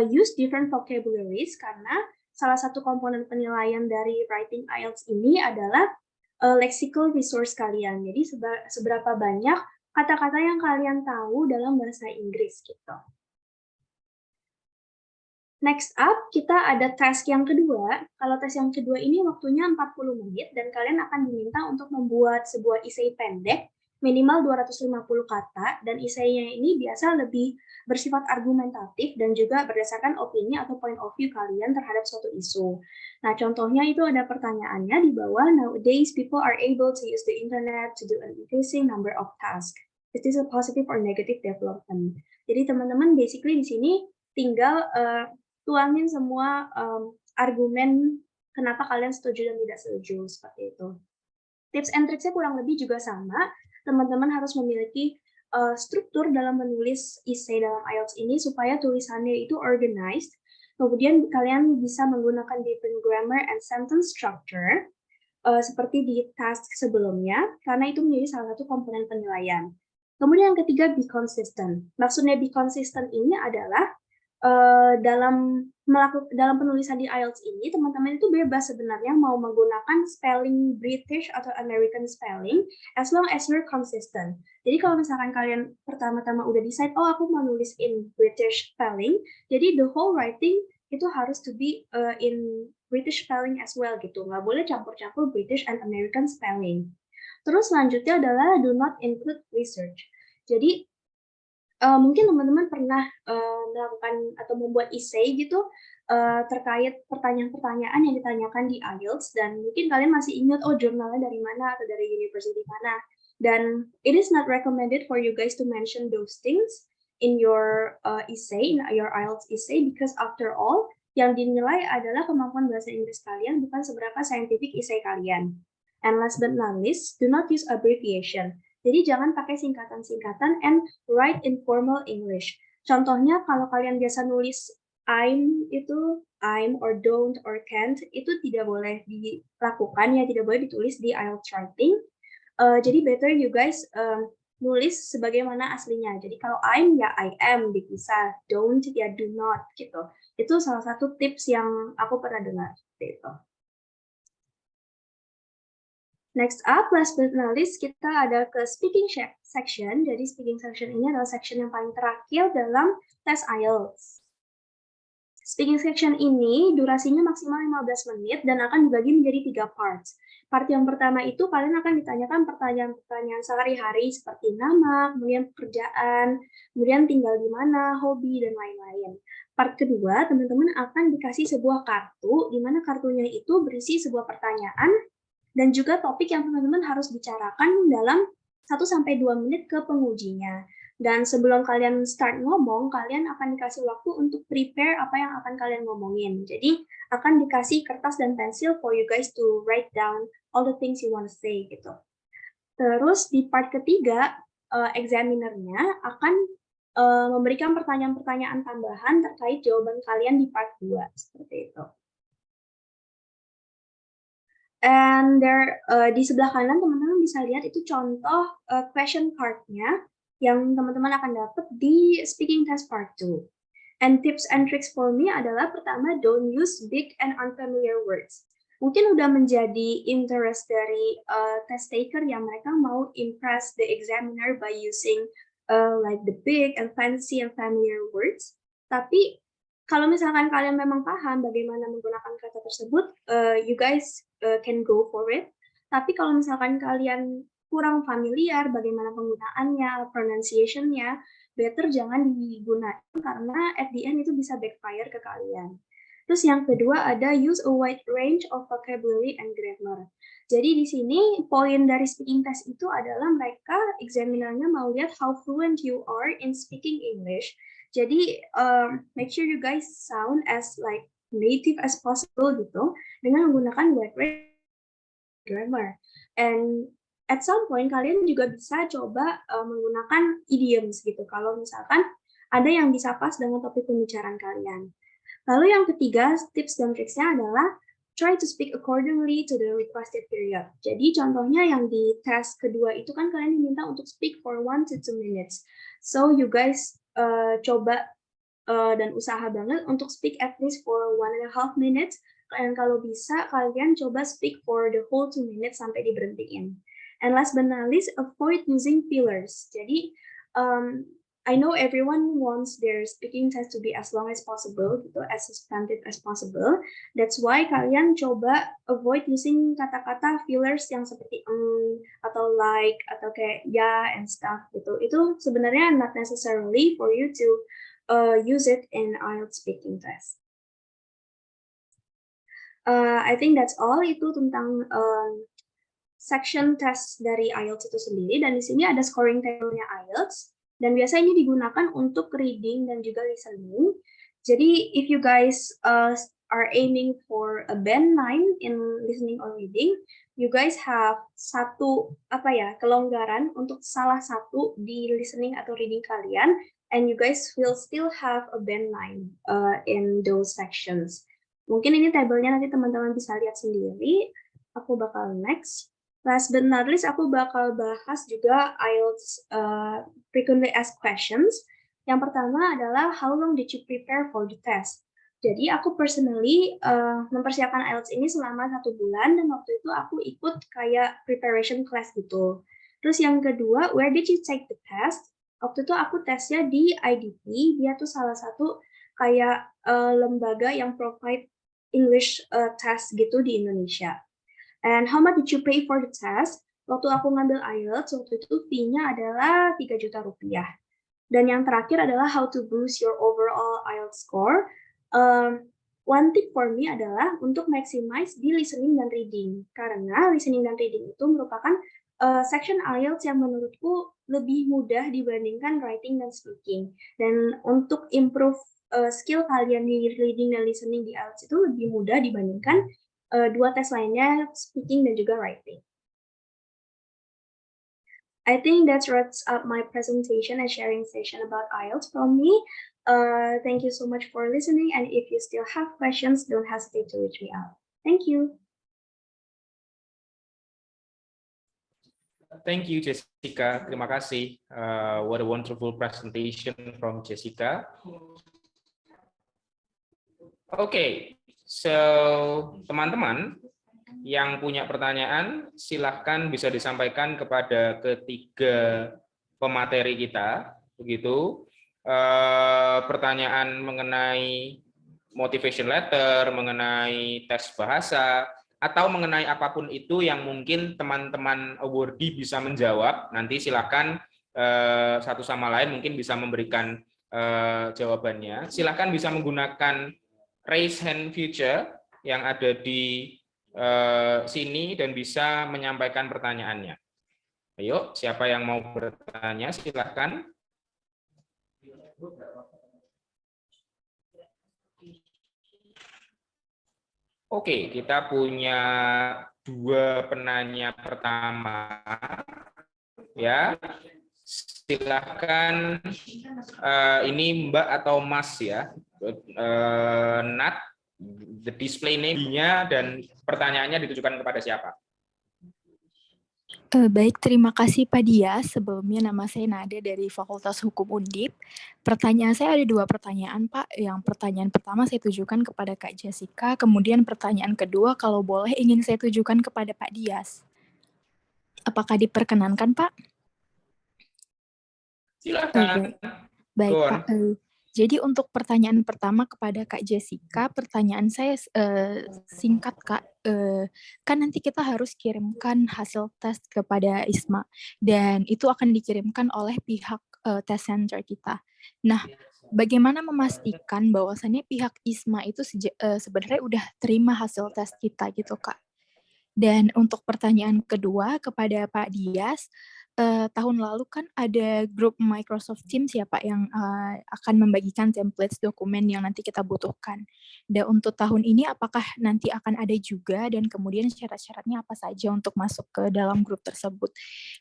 use different vocabularies karena salah satu komponen penilaian dari writing IELTS ini adalah lexical resource kalian. Jadi seberapa banyak kata-kata yang kalian tahu dalam bahasa Inggris gitu. Next up, kita ada tes yang kedua. Kalau tes yang kedua ini waktunya 40 menit dan kalian akan diminta untuk membuat sebuah essay pendek, minimal 250 kata, dan essay-nya ini biasa lebih bersifat argumentatif dan juga berdasarkan opini atau point of view kalian terhadap suatu isu. Nah, contohnya itu ada pertanyaannya di bawah, nowadays people are able to use the internet to do an increasing number of tasks. Is this a positive or negative development? Jadi teman-teman basically di sini tinggal tuangin semua argumen kenapa kalian setuju dan tidak setuju, seperti itu. Tips and tricksnya kurang lebih juga sama. Teman-teman harus memiliki struktur dalam menulis essay dalam IELTS ini supaya tulisannya itu organized. Kemudian kalian bisa menggunakan different grammar and sentence structure seperti di task sebelumnya, karena itu menjadi salah satu komponen penilaian. Kemudian yang ketiga, be consistent. Maksudnya be consistent ini adalah dalam penulisan di IELTS ini, teman-teman itu bebas sebenarnya mau menggunakan spelling British atau American spelling, as long as you're consistent. Jadi kalau misalkan kalian pertama-tama udah decide, oh aku mau nulis in British spelling, jadi the whole writing itu harus to be in British spelling as well gitu. Nggak boleh campur-campur British and American spelling. Terus selanjutnya adalah do not include research. Jadi mungkin teman-teman pernah melakukan atau membuat essay gitu terkait pertanyaan-pertanyaan yang ditanyakan di IELTS, dan mungkin kalian masih ingat oh jurnalnya dari mana atau dari university mana, dan it is not recommended for you guys to mention those things in your essay, in your IELTS essay, because after all, yang dinilai adalah kemampuan bahasa Inggris kalian, bukan seberapa scientific essay kalian. And last but not least, do not use abbreviation. Jadi jangan pakai singkatan-singkatan and write in formal English. Contohnya kalau kalian biasa nulis I'm or don't or can't, itu tidak boleh dilakukan ya, tidak boleh ditulis di IELTS writing. Jadi better you guys nulis sebagaimana aslinya. Jadi kalau I'm ya I am dipisah, don't ya do not gitu. Itu salah satu tips yang aku pernah dengar gitu. Next up, last but not least, kita ada ke speaking section. Jadi speaking section ini adalah section yang paling terakhir dalam tes IELTS. Speaking section ini durasinya maksimal 15 menit dan akan dibagi menjadi 3 parts. Part yang pertama itu kalian akan ditanyakan pertanyaan-pertanyaan sehari-hari seperti nama, kemudian pekerjaan, kemudian tinggal di mana, hobi, dan lain-lain. Part kedua, teman-teman akan dikasih sebuah kartu, di mana kartunya itu berisi sebuah pertanyaan dan juga topik yang teman-teman harus bicarakan dalam 1-2 menit ke pengujinya. Dan sebelum kalian start ngomong, kalian akan dikasih waktu untuk prepare apa yang akan kalian ngomongin. Jadi akan dikasih kertas dan pensil for you guys to write down all the things you want to say gitu. Terus di part ketiga, examinernya akan memberikan pertanyaan-pertanyaan tambahan terkait jawaban kalian di part 2 seperti itu. And there di sebelah kanan teman-teman bisa lihat itu contoh question card-nya yang teman-teman akan dapat di speaking test part 2. And tips and tricks for me adalah pertama, don't use big and unfamiliar words. Mungkin udah menjadi interest dari test taker yang mereka mau impress the examiner by using like the big and fancy and familiar words. Tapi kalau misalkan kalian memang paham bagaimana menggunakan kata tersebut, you guys can go for it. Tapi kalau misalkan kalian kurang familiar bagaimana penggunaannya, pronunciation-nya, better jangan digunakan karena at the end itu bisa backfire ke kalian. Terus yang kedua ada use a wide range of vocabulary and grammar. Jadi di sini poin dari speaking test itu adalah mereka examinernya mau lihat how fluent you are in speaking English. Jadi make sure you guys sound as like native as possible gitu dengan menggunakan wide range grammar. And at some point kalian juga bisa coba menggunakan idioms gitu kalau misalkan ada yang bisa pas dengan topik pembicaraan kalian. Lalu yang ketiga, tips dan triksnya adalah try to speak accordingly to the requested period. Jadi contohnya yang di tes kedua itu kan kalian diminta untuk speak for 1 to 2 minutes. So you guys coba dan usaha banget untuk speak at least for 1.5 minutes. Dan kalau bisa kalian coba speak for the whole 2 minutes sampai diberhentiin. And last but not least, avoid using fillers. Jadi, I know everyone wants their speaking test to be as long as possible, gitu, as substantive as possible. That's why kalian coba avoid using kata-kata fillers yang seperti atau like atau kayak ya and stuff gitu. Itu sebenarnya not necessarily for you to use it in IELTS speaking test. I think that's all itu tentang section test dari IELTS itu sendiri, dan di sini ada scoring table-nya IELTS, dan biasanya ini digunakan untuk reading dan juga listening. Jadi if you guys are aiming for a band 9 in listening or reading, you guys have kelonggaran untuk salah satu di listening atau reading kalian, and you guys will still have a band 9 in those sections. Mungkin ini tabelnya nanti teman-teman bisa lihat sendiri. Aku bakal next. Last but not least, aku bakal bahas juga IELTS frequently asked questions. Yang pertama adalah how long did you prepare for the test? Jadi aku personally mempersiapkan IELTS ini selama 1 bulan, dan waktu itu aku ikut kayak preparation class gitu. Terus yang kedua, where did you take the test? Waktu itu aku tesnya di IDP, dia tuh salah satu kayak lembaga yang provide English test gitu di Indonesia. And how much did you pay for the test? Waktu aku ngambil IELTS, waktu itu fee-nya adalah 3 juta rupiah. Dan yang terakhir adalah how to boost your overall IELTS score. One tip for me adalah untuk maximize di listening dan reading. Karena listening dan reading itu merupakan section IELTS yang menurutku lebih mudah dibandingkan writing dan speaking. Dan untuk improve skill kalian di reading dan listening di IELTS itu lebih mudah dibandingkan dua tes lainnya, speaking dan juga writing. I think that wraps up my presentation and sharing session about IELTS from me. Thank you so much for listening, and if you still have questions, don't hesitate to reach me out. Thank you. Thank you, Jessica. Terima kasih. What a wonderful presentation from Jessica. Okay, so teman-teman yang punya pertanyaan, silahkan bisa disampaikan kepada ketiga pemateri kita. Begitu. Pertanyaan mengenai motivation letter, mengenai tes bahasa, atau mengenai apapun itu yang mungkin teman-teman awardee bisa menjawab. Nanti silakan satu sama lain mungkin bisa memberikan jawabannya. Silakan bisa menggunakan raise hand feature yang ada di sini dan bisa menyampaikan pertanyaannya. Ayo, siapa yang mau bertanya silakan. Oke, kita punya dua penanya pertama, ya. Silakan, ini Mbak atau Mas ya, Nat, the display name-nya dan pertanyaannya ditujukan kepada siapa? Baik, terima kasih Pak Dia. Sebelumnya nama saya Nada dari Fakultas Hukum Undip. Pertanyaan saya ada dua pertanyaan, Pak. Yang pertanyaan pertama saya tujukan kepada Kak Jessica, kemudian pertanyaan kedua kalau boleh ingin saya tujukan kepada Pak Dias. Apakah diperkenankan, Pak? Silakan. Baik, Pak. Jadi untuk pertanyaan pertama kepada Kak Jessica, pertanyaan saya singkat, Kak. Kan nanti kita harus kirimkan hasil tes kepada ISMA, dan itu akan dikirimkan oleh pihak tes center kita. Nah, bagaimana memastikan bahwasannya pihak ISMA itu sebenarnya udah terima hasil tes kita gitu, Kak? Dan untuk pertanyaan kedua kepada Pak Dias, tahun lalu kan ada grup Microsoft Teams ya Pak yang akan membagikan templates dokumen yang nanti kita butuhkan. Dan untuk tahun ini apakah nanti akan ada juga dan kemudian syarat-syaratnya apa saja untuk masuk ke dalam grup tersebut.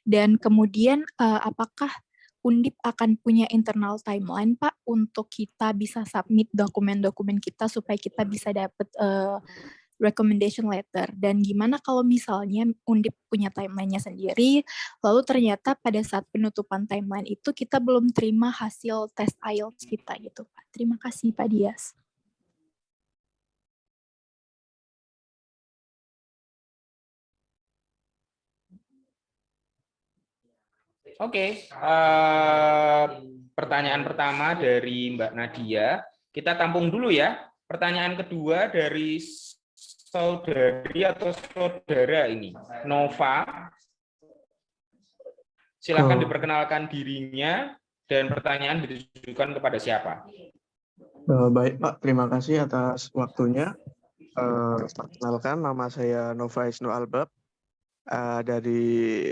Dan kemudian apakah Undip akan punya internal timeline Pak untuk kita bisa submit dokumen-dokumen kita supaya kita bisa dapat recommendation letter, dan gimana kalau misalnya Undip punya timeline-nya sendiri, lalu ternyata pada saat penutupan timeline itu kita belum terima hasil tes IELTS kita gitu Pak. Terima kasih Pak Dias. Oke, pertanyaan pertama dari Mbak Nadia, kita tampung dulu ya. Pertanyaan kedua dari saudari atau saudara ini, Nova. Silakan diperkenalkan dirinya dan pertanyaan ditujukan kepada siapa. Baik Pak, terima kasih atas waktunya. Perkenalkan, nama saya Nova Isnu Albab dari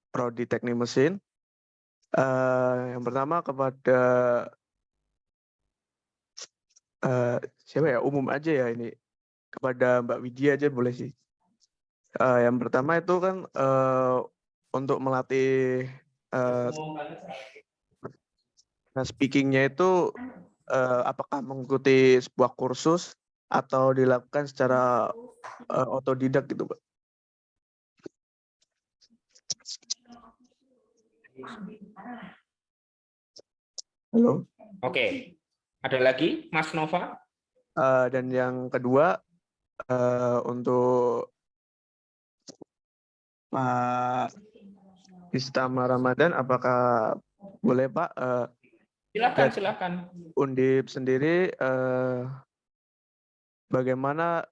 Prodi Teknik Mesin. Yang pertama kepada siapa ya, umum aja ya ini, kepada Mbak Widya aja boleh sih. Yang pertama itu kan untuk melatih speaking-nya itu apakah mengikuti sebuah kursus atau dilakukan secara otodidak gitu, Pak? Halo. Oke, ada lagi Mas Nova? Dan yang kedua untuk Pak Istama Ramadan, apakah boleh Pak? Silakan. Undip sendiri bagaimana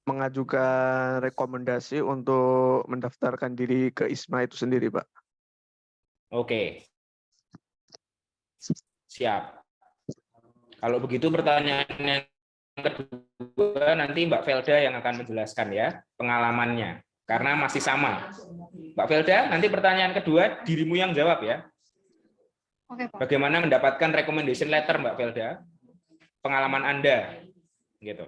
mengajukan rekomendasi untuk mendaftarkan diri ke ISMA itu sendiri, Pak? Oke. Siap. Kalau begitu pertanyaan yang kedua nanti Mbak Velda yang akan menjelaskan ya pengalamannya. karena masih sama. Mbak Velda, nanti pertanyaan kedua dirimu yang jawab ya. Oke, Pak. Bagaimana mendapatkan recommendation letter, Mbak Velda? Pengalaman Anda, gitu.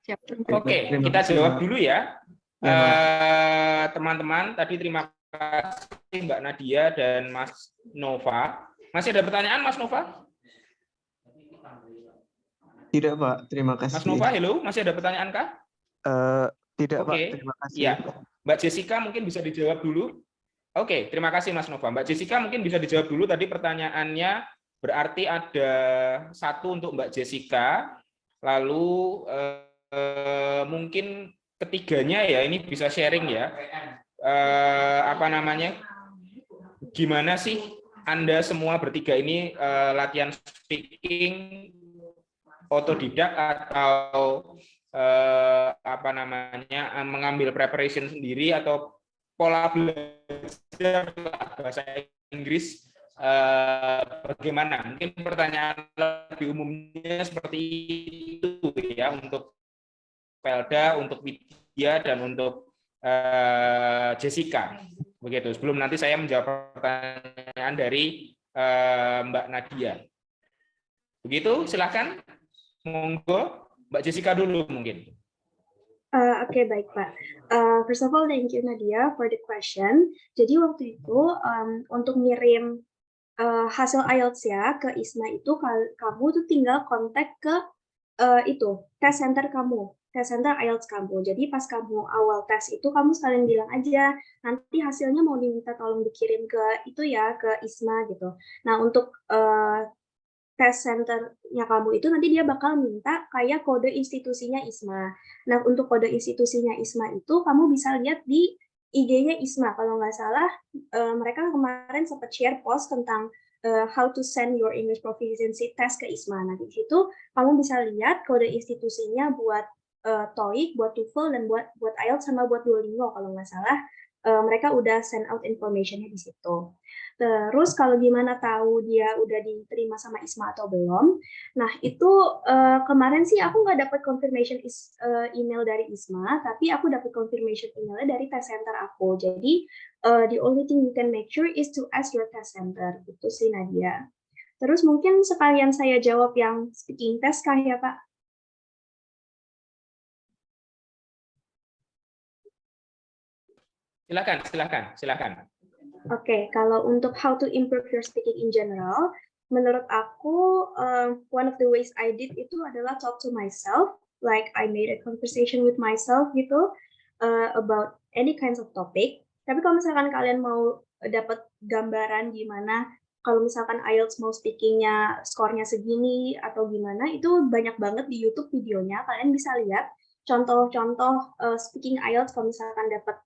Siap. Oke, Terima kita kasih, jawab Pak. dulu ya. Ya, Pak. Teman-teman, tadi terima kasih Mbak Nadia dan Mas Nova. Masih ada pertanyaan, Mas Nova? Tidak, Pak. Terima Mas kasih. Nova, hello, masih ada pertanyaan kah? Tidak, Pak. Oke, Terima kasih. iya. Mbak Jessica mungkin bisa dijawab dulu. Oke, terima kasih Mas Nova. Mbak Jessica mungkin bisa dijawab dulu. Tadi pertanyaannya berarti ada satu untuk Mbak Jessica. Lalu mungkin ketiganya ya ini bisa sharing ya. Apa namanya? Gimana sih Anda semua bertiga ini latihan speaking otodidak atau apa namanya mengambil preparation sendiri atau pola belajar bahasa Inggris bagaimana? Mungkin pertanyaan lebih umumnya seperti itu ya untuk Velda, untuk Widya dan untuk Jessica. Begitu. Sebelum nanti saya menjawab pertanyaan dari Mbak Nadia. Begitu, silakan. Monggo, Mbak Jessica dulu mungkin. Oke, baik Pak. First of all, thank you Nadia for the question. Jadi waktu itu untuk ngirim hasil IELTS ya ke ISMA itu kamu tuh tinggal kontak ke itu test center kamu, test center IELTS kamu. Jadi pas kamu awal tes itu kamu sekalian bilang aja nanti hasilnya mau diminta tolong dikirim ke itu ya ke ISMA gitu. Nah untuk test center-nya kamu itu nanti dia bakal minta kayak kode institusinya ISMA. Nah, untuk kode institusinya ISMA itu kamu bisa lihat di IG-nya ISMA. Kalau nggak salah, mereka kemarin sempat share post tentang how to send your English proficiency test ke ISMA. Nah, di situ kamu bisa lihat kode institusinya buat TOEIC, buat TOEFL, dan buat IELTS sama buat Duolingo kalau nggak salah. Mereka udah send out information-nya di situ. Terus kalau gimana tahu dia udah diterima sama ISMA atau belum? Nah itu kemarin sih aku nggak dapat confirmation email dari ISMA, tapi aku dapat confirmation emailnya dari test center aku. Jadi the only thing you can make sure is to ask your test center. Itu sih Nadia. Terus mungkin sekalian saya jawab yang speaking test kah ya Pak? Silakan. Oke, kalau untuk how to improve your speaking in general, menurut aku one of the ways I did itu adalah talk to myself, like I made a conversation with myself gitu about any kinds of topic. Tapi kalau misalkan kalian mau dapat gambaran gimana, kalau misalkan IELTS mau speakingnya skornya segini atau gimana, itu banyak banget di YouTube videonya. Kalian bisa lihat contoh-contoh speaking IELTS kalau misalkan dapat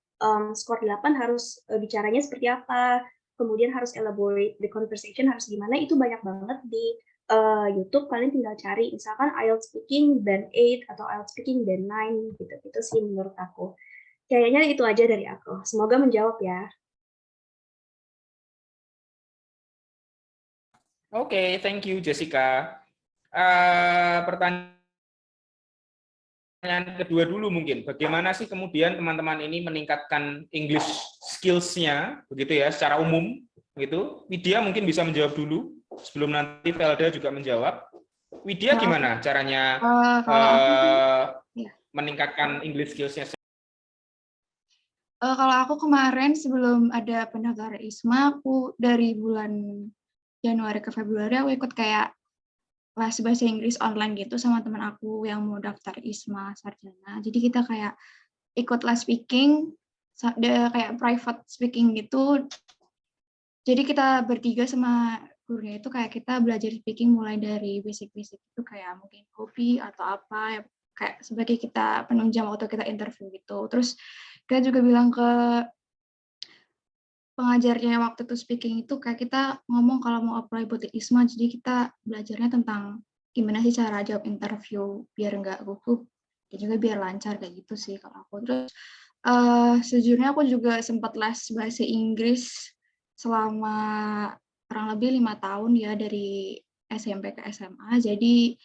skor 8 harus bicaranya seperti apa, kemudian harus elaborate the conversation harus gimana, itu banyak banget di YouTube. Kalian tinggal cari misalkan IELTS speaking band 8 atau IELTS speaking band 9 gitu. Itu sih menurut aku. Kayaknya itu aja dari aku. Semoga menjawab ya. Oke, thank you Jessica. Pertanyaan kedua dulu mungkin, bagaimana sih kemudian teman-teman ini meningkatkan English skills-nya, begitu ya, secara umum, gitu. Widya mungkin bisa menjawab dulu, sebelum nanti Velda juga menjawab. Widya gimana caranya Kalau aku meningkatkan English skills-nya? Kalau aku kemarin sebelum ada pendaftaran ISMA, aku dari bulan Januari ke Februari aku ikut kayak les bahasa Inggris online gitu sama teman aku yang mau daftar ISMA sarjana. Jadi kita kayak ikut les speaking, kayak private speaking gitu. Jadi kita bertiga sama gurunya itu kayak kita belajar speaking mulai dari basic-basic itu kayak mungkin kopi atau apa, kayak sebagai kita penunjang waktu kita interview gitu. Terus kita juga bilang ke pengajarnya waktu itu speaking itu kayak kita ngomong kalau mau apply buat ISMA, jadi kita belajarnya tentang gimana sih cara jawab interview biar nggak gugup dan juga biar lancar kayak gitu sih kalau aku. Terus sejujurnya aku juga sempat les bahasa Inggris selama kurang lebih 5 tahun ya dari SMP ke SMA, jadi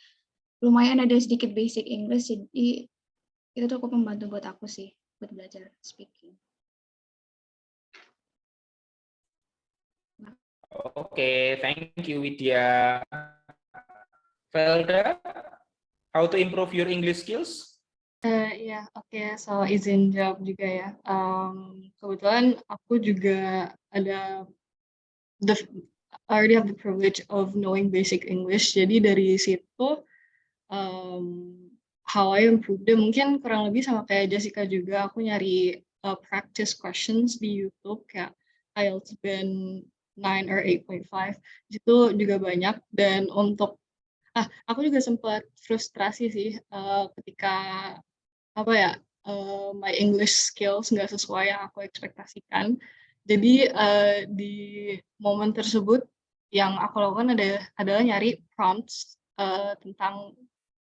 lumayan ada sedikit basic English, jadi itu cukup membantu buat aku sih buat belajar speaking. Oke, thank you Widya. Felda, how to improve your English skills? Ya, oke. So izin jawab juga ya. Kebetulan aku juga ada I already have the privilege of knowing basic English. Jadi dari situ, how I improved it, mungkin kurang lebih sama kayak Jessica juga. Aku nyari practice questions di YouTube kayak IELTS Band 9 or 8.5. Itu juga banyak. Dan untuk aku juga sempat frustrasi sih ketika apa ya, my English skills nggak sesuai yang aku ekspektasikan. Jadi di momen tersebut yang aku lakukan adalah nyari prompts tentang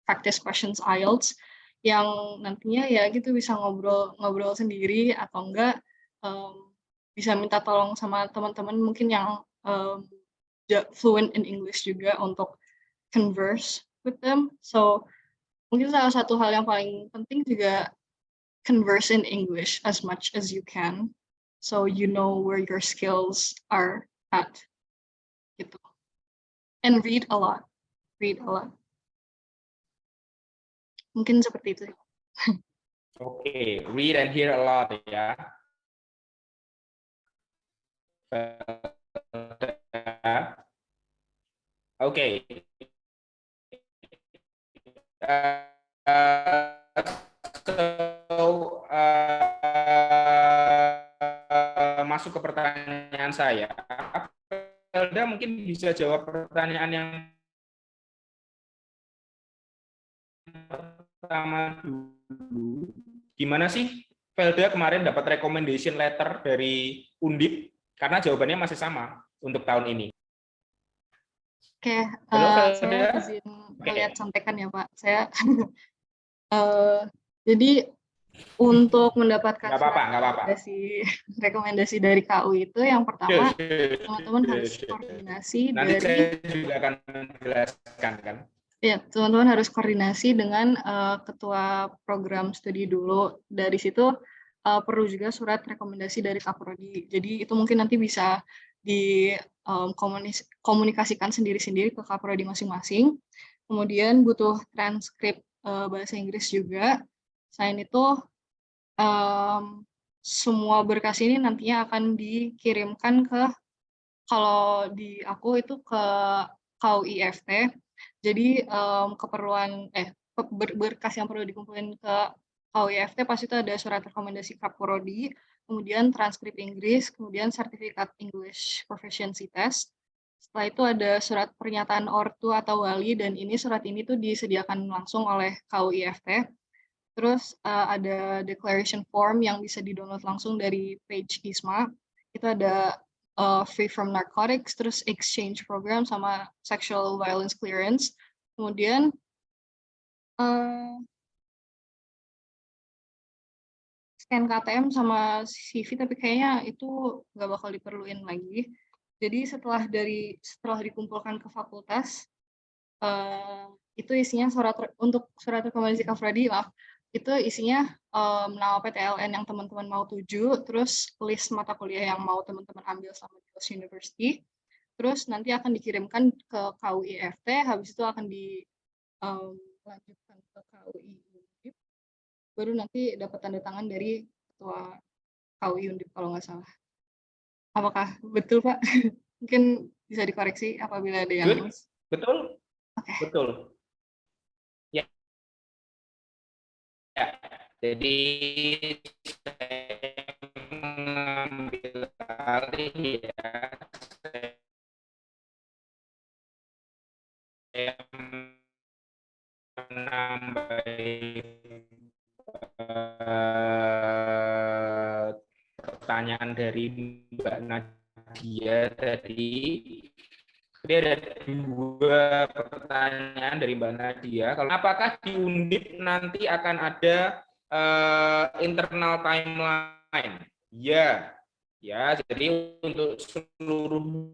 practice questions IELTS yang nantinya ya gitu bisa ngobrol sendiri atau enggak bisa minta tolong sama teman-teman mungkin yang fluent in English juga untuk converse with them. So mungkin salah satu hal yang paling penting juga converse in English as much as you can, so you know where your skills are at, gitu. And read a lot. Mungkin seperti itu. Oke, read and hear a lot ya. Oke. Masuk ke pertanyaan saya. Felda mungkin bisa jawab pertanyaan yang pertama dulu. Gimana sih Felda kemarin dapat recommendation letter dari Undip? Karena jawabannya masih sama untuk tahun ini. Oke, Halo, saya izin lihat sampaikan ya Pak. Saya jadi untuk mendapatkan rekomendasi dari KU itu yang pertama teman-teman harus koordinasi nanti saya juga akan menjelaskan kan. Ya, teman-teman harus koordinasi dengan ketua program studi dulu. Dari situ perlu juga surat rekomendasi dari Kaprodi. Jadi itu mungkin nanti bisa dikomunikasikan sendiri-sendiri ke Kaprodi masing-masing. Kemudian butuh transkrip bahasa Inggris juga. Selain itu, semua berkas ini nantinya akan dikirimkan kalau di aku itu ke KUIFT. Jadi keperluan berkas yang perlu dikumpulin ke KUIFT pasti itu ada surat rekomendasi Kaprodi, kemudian transkrip Inggris, kemudian sertifikat English Proficiency Test. Setelah itu ada surat pernyataan ortu atau wali, dan surat ini tuh disediakan langsung oleh KUIFT. Terus ada declaration form yang bisa di-download langsung dari page ISMA. Itu ada free from narcotics, terus exchange program sama sexual violence clearance. Kemudian scan KTM sama CV, tapi kayaknya itu nggak bakal diperluin lagi. Jadi setelah dikumpulkan ke fakultas, itu isinya untuk surat rekomendasi Kaprodi, itu isinya nama PTLN yang teman-teman mau tuju, terus list mata kuliah yang mau teman-teman ambil sama di University, terus nanti akan dikirimkan ke KUIFT, habis itu akan dilanjutkan ke KUI Undip, baru nanti dapat tanda tangan dari ketua KUI Undip kalau nggak salah. Apakah betul Pak? Mungkin bisa dikoreksi apabila ada yang betul. Okay. Betul. Ya. Jadi saya mengambil alih ya. Saya menambah pertanyaan dari Mbak Nadia tadi. Jadi ada 2 pertanyaan dari Mbak Nadia. Apakah di Undip nanti akan ada internal timeline? Ya, jadi untuk seluruh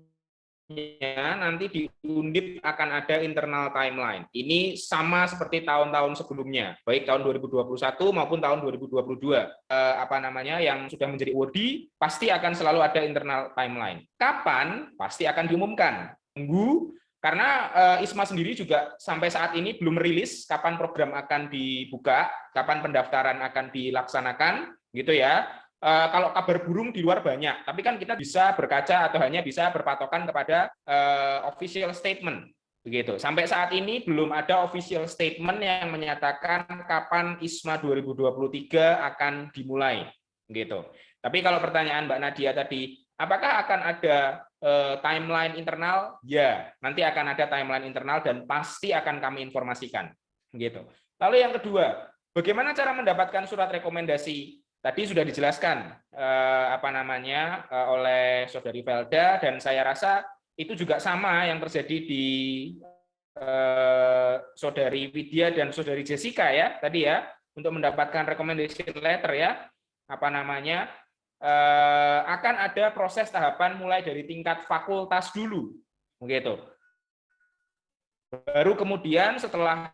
nanti di Undip akan ada internal timeline. Ini sama seperti tahun-tahun sebelumnya, baik tahun 2021 maupun tahun 2022. Apa namanya yang sudah menjadi awardee pasti akan selalu ada internal timeline. Kapan? Pasti akan diumumkan. Tunggu, karena ISMA sendiri juga sampai saat ini belum merilis kapan program akan dibuka, kapan pendaftaran akan dilaksanakan, gitu ya. Kalau kabar burung di luar banyak, tapi kan kita bisa berkaca atau hanya bisa berpatokan kepada official statement, begitu. Sampai saat ini belum ada official statement yang menyatakan kapan ISMA 2023 akan dimulai, gitu. Tapi kalau pertanyaan Mbak Nadia tadi, apakah akan ada timeline internal? Ya, nanti akan ada timeline internal dan pasti akan kami informasikan, gitu. Lalu yang kedua, bagaimana cara mendapatkan surat rekomendasi? Tadi sudah dijelaskan oleh Saudari Velda, dan saya rasa itu juga sama yang terjadi di Saudari Widya dan Saudari Jessica ya tadi ya, untuk mendapatkan recommendation letter ya, akan ada proses tahapan mulai dari tingkat fakultas dulu, begitu. Baru kemudian setelah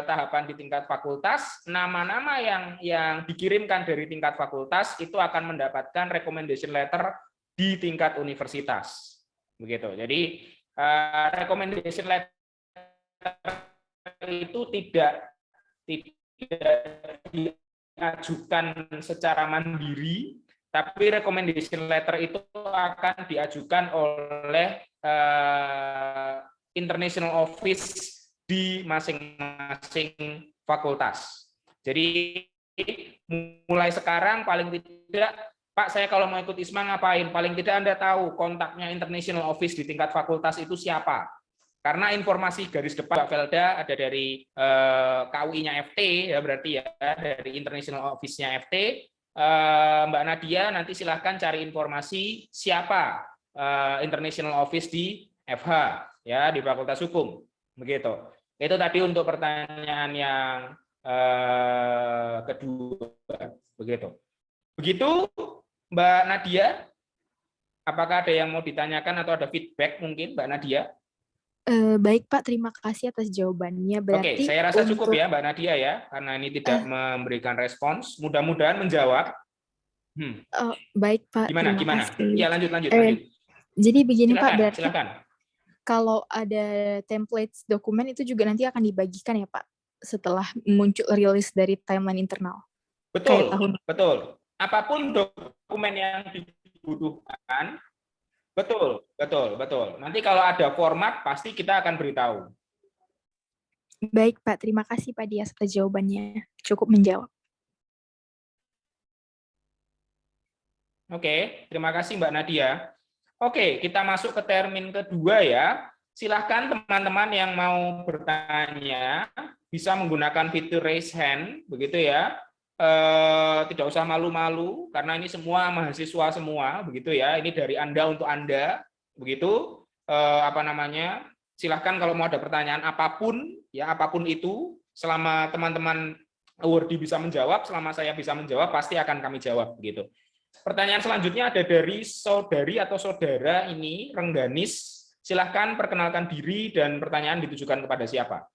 tahapan di tingkat fakultas, nama-nama yang dikirimkan dari tingkat fakultas itu akan mendapatkan recommendation letter di tingkat universitas, begitu. Jadi recommendation letter itu tidak diajukan secara mandiri, tapi recommendation letter itu akan diajukan oleh international office di masing-masing fakultas. Jadi mulai sekarang paling tidak, Pak, saya kalau mau ikut ISMA ngapain? Paling tidak Anda tahu kontaknya international office di tingkat fakultas itu siapa. Karena informasi garis depan Mbak Velda ada dari KUI-nya FT, ya berarti ya, dari international office-nya FT. Mbak Nadia nanti silahkan cari informasi siapa international office di FH. Ya, di Fakultas Hukum, begitu. Itu tadi untuk pertanyaan yang kedua, begitu. Begitu, Mbak Nadia. Apakah ada yang mau ditanyakan atau ada feedback mungkin, Mbak Nadia? Baik Pak, terima kasih atas jawabannya. Berarti Oke, saya rasa cukup ya Mbak Nadia ya, karena ini tidak memberikan respons. Mudah-mudahan menjawab. Baik Pak, Gimana? kasih. Ya, lanjut. Jadi begini silakan, Pak, berarti silakan. Kalau ada template dokumen itu juga nanti akan dibagikan ya Pak, setelah muncul rilis dari timeline internal. Betul. Apapun dokumen yang dibutuhkan, betul. Nanti kalau ada format pasti kita akan beritahu. Baik Pak, terima kasih Pak Dias atas jawabannya. Cukup menjawab. Oke, terima kasih Mbak Nadia. Oke, kita masuk ke termin kedua ya. Silahkan teman-teman yang mau bertanya bisa menggunakan fitur raise hand, begitu ya. Tidak usah malu-malu karena ini semua mahasiswa semua, begitu ya. Ini dari Anda untuk Anda, begitu. Silahkan kalau mau ada pertanyaan apapun, ya apapun itu, selama teman-teman awardee bisa menjawab, selama saya bisa menjawab, pasti akan kami jawab, begitu. Pertanyaan selanjutnya ada dari saudari atau saudara ini, Rengganis. Silahkan perkenalkan diri dan pertanyaan ditujukan kepada siapa.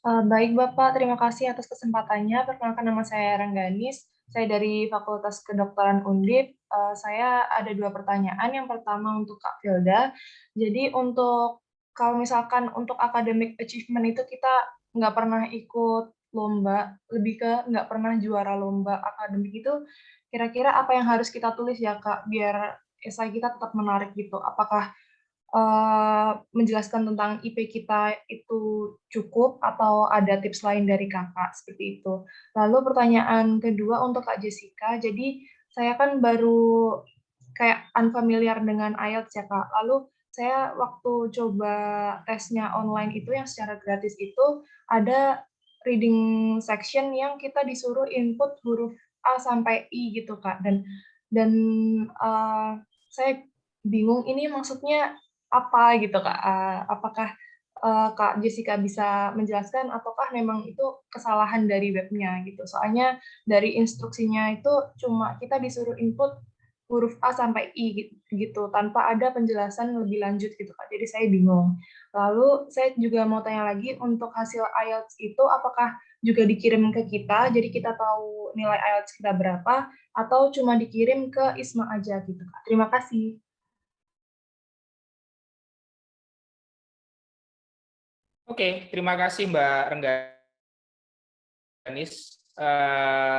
Baik Bapak, terima kasih atas kesempatannya. Perkenalkan nama saya Rengganis. Saya dari Fakultas Kedokteran Undip. Saya ada 2 pertanyaan. Yang pertama untuk Kak Velda. Jadi kalau misalkan untuk academic achievement itu kita nggak pernah ikut lomba, lebih ke nggak pernah juara lomba akademik itu, kira-kira apa yang harus kita tulis ya Kak, biar esai kita tetap menarik gitu? Apakah menjelaskan tentang IP kita itu cukup atau ada tips lain dari Kakak seperti itu? Lalu pertanyaan kedua untuk Kak Jessica, jadi saya kan baru kayak unfamiliar dengan IELTS ya Kak, lalu saya waktu coba tesnya online itu yang secara gratis itu ada reading section yang kita disuruh input huruf A sampai I gitu Kak, dan saya bingung ini maksudnya apa gitu Kak, apakah Kak Jessica bisa menjelaskan ataukah memang itu kesalahan dari webnya gitu, soalnya dari instruksinya itu cuma kita disuruh input huruf A sampai I gitu tanpa ada penjelasan lebih lanjut gitu Kak. Jadi saya bingung. Lalu saya juga mau tanya lagi untuk hasil IELTS itu apakah juga dikirim ke kita jadi kita tahu nilai IELTS kita berapa atau cuma dikirim ke ISMA aja gitu Kak. Terima kasih. Oke, terima kasih Mbak Rengganis.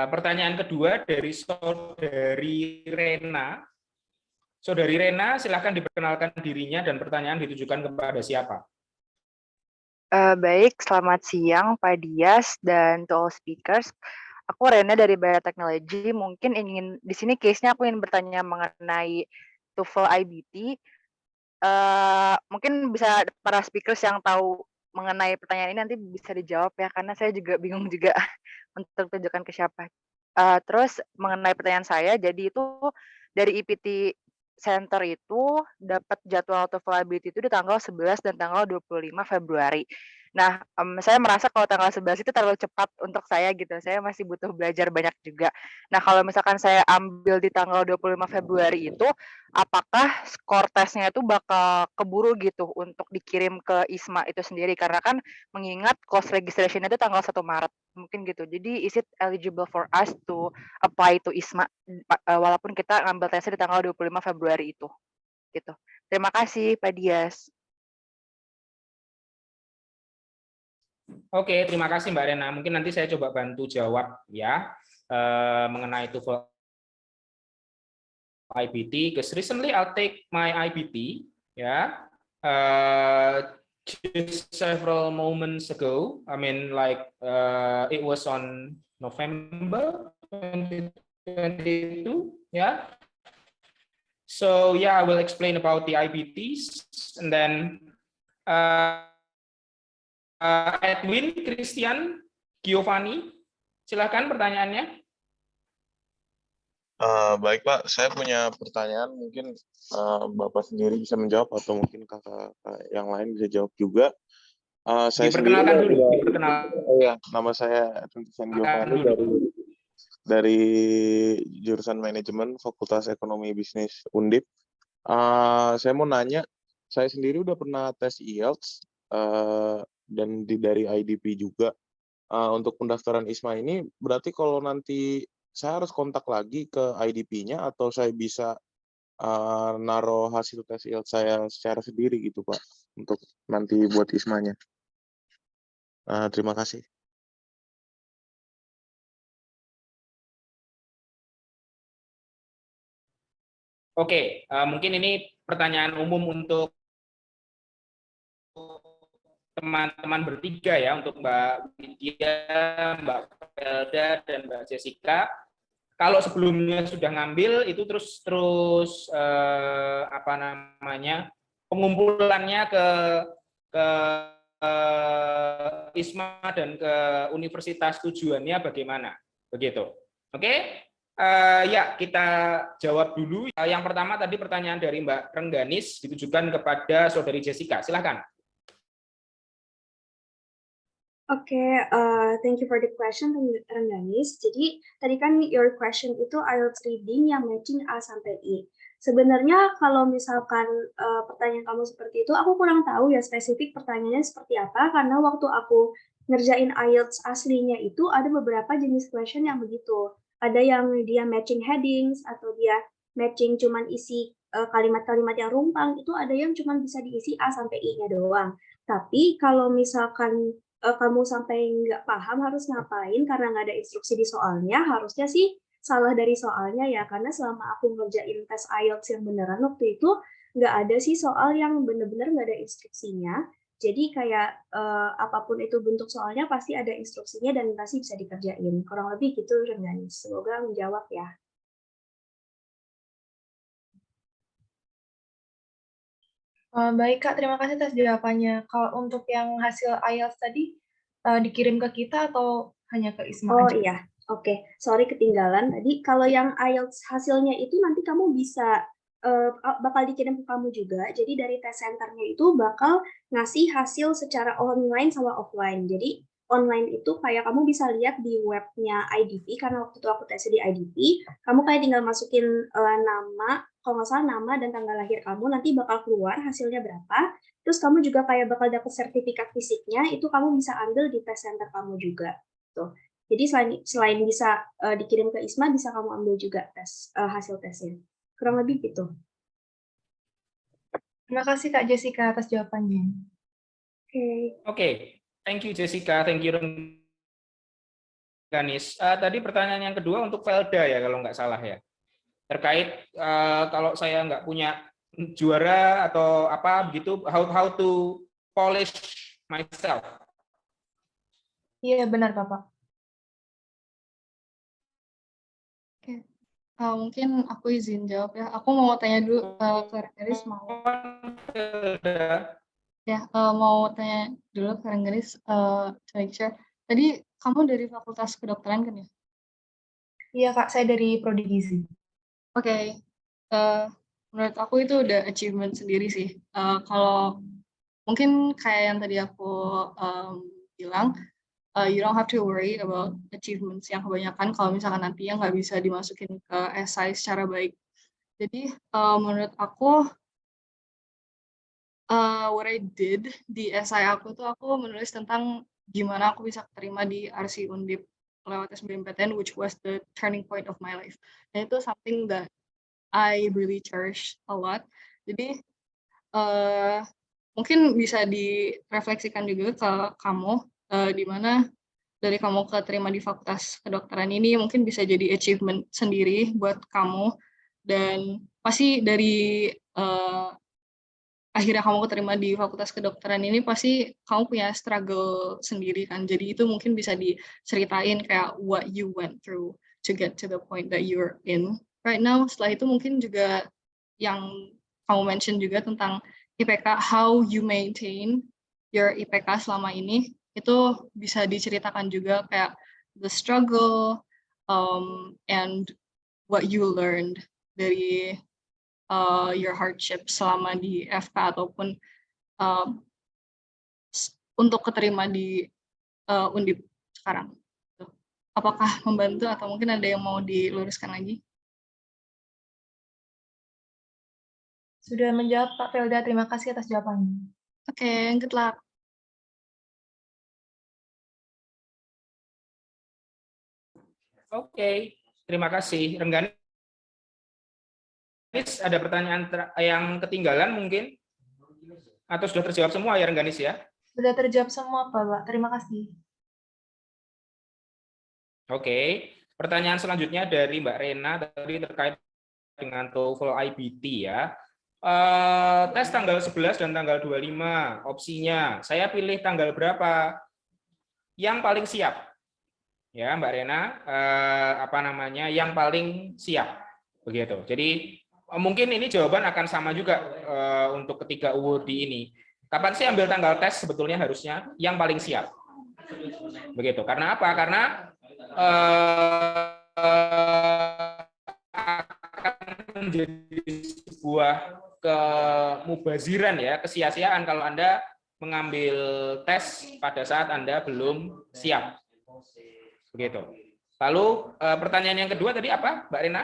Pertanyaan kedua dari Saudari Rena. Saudari Rena, silakan diperkenalkan dirinya dan pertanyaan ditujukan kepada siapa? Baik, selamat siang Pak Dias dan to all speakers. Aku Rena dari Biotechnology. Mungkin di sini case-nya aku ingin bertanya mengenai TOEFL IBT. Mungkin bisa para speakers yang tahu mengenai pertanyaan ini nanti bisa dijawab ya, karena saya juga bingung juga untuk tunjukkan ke siapa. Terus mengenai pertanyaan saya, jadi itu dari IPT Center itu dapat jadwal TOEFL IBT itu di tanggal 11 dan tanggal 25 Februari. Nah, saya merasa kalau tanggal 11 itu terlalu cepat untuk saya gitu, saya masih butuh belajar banyak juga. Nah, kalau misalkan saya ambil di tanggal 25 Februari itu, apakah skor tesnya itu bakal keburu gitu untuk dikirim ke ISMA itu sendiri? Karena kan mengingat course registration itu tanggal 1 Maret, mungkin gitu. Jadi, is it eligible for us to apply to ISMA walaupun kita ngambil tesnya di tanggal 25 Februari itu? Gitu. Terima kasih, Pak Dias. Oke, terima kasih Mbak Rena. Mungkin nanti saya coba bantu jawab ya mengenai TOEFL IBT. Because recently I'll take my IBT ya. Just several moments ago. I mean, like it was on November 2022. Yeah. So yeah, I will explain about the IBTs and then. Edwin Christian Giovanni, silakan pertanyaannya. Baik Pak, saya punya pertanyaan, mungkin Bapak sendiri bisa menjawab atau mungkin kakak yang lain bisa jawab juga. Saya diperkenalkan sendiri, dulu. Diperkenalkan. Ya, nama saya Edwin Christian Giovanni dari jurusan manajemen Fakultas Ekonomi Bisnis Undip. Saya mau nanya, saya sendiri udah pernah tes IELTS dan dari IDP juga. Untuk pendaftaran ISMA ini berarti kalau nanti saya harus kontak lagi ke IDP-nya atau saya bisa naruh hasil tes IELTS saya secara sendiri gitu Pak untuk nanti buat ISMA-nya. Terima kasih. Oke, mungkin ini pertanyaan umum untuk teman-teman bertiga ya, untuk Mbak Widya, Mbak Felda, dan Mbak Jessica. Kalau sebelumnya sudah ngambil itu terus apa namanya pengumpulannya ke ISMA dan ke universitas tujuannya bagaimana, begitu. Oke, ya kita jawab dulu. Yang pertama tadi pertanyaan dari Mbak Rengganis ditujukan kepada Saudari Jessica. Silakan. Oke, thank you for the question, Rengganis. Jadi tadi kan your question itu IELTS reading yang matching A sampai I. Sebenarnya kalau misalkan pertanyaan kamu seperti itu, aku kurang tahu ya spesifik pertanyaannya seperti apa, karena waktu aku ngerjain IELTS aslinya itu ada beberapa jenis question yang begitu. Ada yang dia matching headings, atau dia matching cuman isi kalimat-kalimat yang rumpang, itu ada yang cuman bisa diisi A sampai I-nya doang. Tapi kalau misalkan kamu sampai nggak paham harus ngapain karena nggak ada instruksi di soalnya, harusnya sih salah dari soalnya ya, karena selama aku ngerjain tes IELTS yang beneran waktu itu nggak ada sih soal yang bener-bener nggak ada instruksinya. Jadi kayak apapun itu bentuk soalnya pasti ada instruksinya dan pasti bisa dikerjain. Kurang lebih gitu, Rengganis. Semoga menjawab ya. Baik Kak, terima kasih atas jawabannya. Kalau untuk yang hasil IELTS tadi dikirim ke kita atau hanya ke ISMA aja? Oh iya, oke. Sorry ketinggalan. Tadi kalau yang IELTS hasilnya itu nanti kamu bisa bakal dikirim ke kamu juga. Jadi dari tes centernya itu bakal ngasih hasil secara online sama offline. Jadi online itu kayak kamu bisa lihat di webnya IDP, karena waktu itu aku tesnya di IDP, kamu kayak tinggal masukin nama, kalau nggak salah nama dan tanggal lahir kamu, nanti bakal keluar hasilnya berapa, terus kamu juga kayak bakal dapet sertifikat fisiknya, itu kamu bisa ambil di tes center kamu juga. Tuh. Jadi selain bisa dikirim ke ISMA, bisa kamu ambil juga hasil tesnya. Kurang lebih gitu. Terima kasih Kak Jessica atas jawabannya. Oke. Thank you Jessica, thank you Ganis. Tadi pertanyaan yang kedua untuk Velda ya kalau nggak salah ya. Terkait kalau saya nggak punya juara atau apa begitu, how to polish myself. Iya benar Bapak. Oke. Mungkin aku izin jawab ya. Aku mau tanya dulu ke Rengganis mau. Ya, mau tanya dulu ke Rengganis to make sure. Tadi kamu dari Fakultas Kedokteran kan ya? Iya Kak, saya dari Prodi Gizi. Oke. Menurut aku itu udah achievement sendiri sih. Kalau mungkin kayak yang tadi aku bilang, you don't have to worry about achievements yang kebanyakan kalau misalkan nantinya nggak bisa dimasukin ke essay secara baik. Jadi menurut aku what I did di essay aku tuh aku menulis tentang gimana aku bisa terima di RC Undip lewat SBMPTN, which was the turning point of my life. Dan itu something that I really cherish a lot. Jadi mungkin bisa direfleksikan juga ke kamu, di mana dari kamu keterima di Fakultas Kedokteran ini mungkin bisa jadi achievement sendiri buat kamu, dan pasti dari akhirnya kamu keterima di Fakultas Kedokteran ini pasti kamu punya struggle sendiri kan, jadi itu mungkin bisa diceritain kayak what you went through to get to the point that you're in right now. Setelah itu mungkin juga yang kamu mention juga tentang IPK, how you maintain your IPK selama ini, itu bisa diceritakan juga kayak the struggle and what you learned dari your hardship selama di FK ataupun untuk keterima di Undip sekarang. Apakah membantu atau mungkin ada yang mau diluruskan lagi? Sudah menjawab Pak Velda, terima kasih atas jawabannya. Oke, good luck. Oke, terima kasih. Rengganis, ada pertanyaan yang ketinggalan mungkin? Atau sudah terjawab semua ya Rengganis ya? Sudah terjawab semua Pak, terima kasih. Oke, pertanyaan selanjutnya dari Mbak Rena tadi terkait dengan TOEFL IBT ya. Tes tanggal 11 dan tanggal 25, opsinya saya pilih tanggal berapa? Yang paling siap. Ya, Mbak Rena, yang paling siap. Begitu. Jadi mungkin ini jawaban akan sama juga untuk ketiga awardee ini. Kapan sih ambil tanggal tes sebetulnya harusnya yang paling siap. Begitu. Karena apa? Karena akan menjadi sebuah kemubaziran ya, kesia-siaan kalau Anda mengambil tes pada saat Anda belum siap. Begitu. Lalu pertanyaan yang kedua tadi apa, Mbak Rena?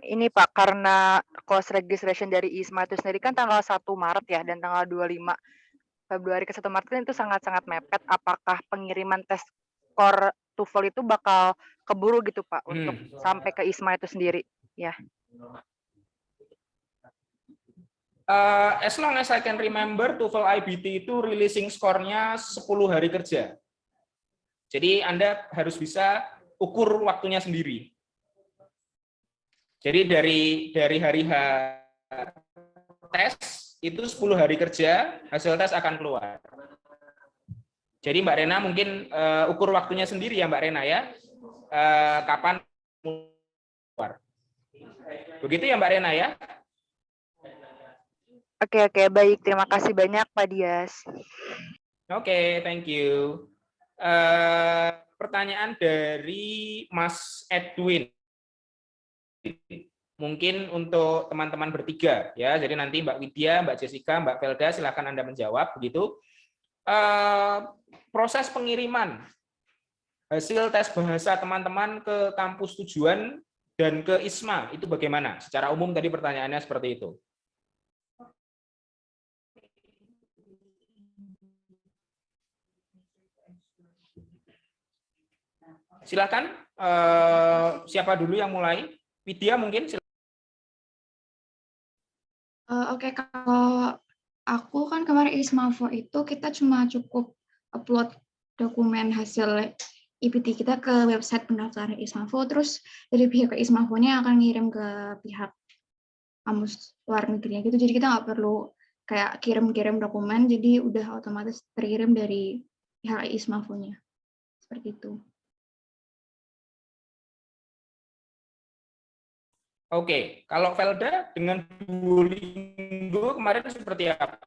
Ini Pak, karena course registration dari ISMA itu sendiri kan tanggal 1 Maret ya, dan tanggal 25 Februari ke 1 Maret itu sangat-sangat mepet. Apakah pengiriman tes skor TOEFL itu bakal keburu gitu Pak untuk sampai ke ISMA itu sendiri? Ya. As long as I can remember, TOEFL IBT itu releasing skornya 10 hari kerja. Jadi Anda harus bisa ukur waktunya sendiri. Jadi dari hari tes itu 10 hari kerja hasil tes akan keluar. Jadi Mbak Rena mungkin ukur waktunya sendiri ya Mbak Rena ya. Kapan keluar. Begitu ya Mbak Rena ya. Oke, baik. Terima kasih banyak Pak Dias. Oke, thank you. Pertanyaan dari Mas Edwin. Mungkin untuk teman-teman bertiga ya. Jadi nanti Mbak Widya, Mbak Jessica, Mbak Velda silakan Anda menjawab begitu. proses pengiriman hasil tes bahasa teman-teman ke kampus tujuan dan ke ISMA itu bagaimana? Secara umum tadi pertanyaannya seperti itu. Silakan, siapa dulu yang mulai? Widya mungkin. Oke, kalau aku kan kemarin ISMAFO itu kita cuma cukup upload dokumen hasil IPT kita ke website pendaftaran ISMAFO, terus dari pihak ISMAFO-nya akan ngirim ke pihak kampus luar negerinya gitu. Jadi kita nggak perlu kayak kirim-kirim dokumen, jadi udah otomatis terkirim dari pihak ISMAFO-nya. Seperti itu. Oke, kalau Velda dengan Duolingo kemarin seperti apa?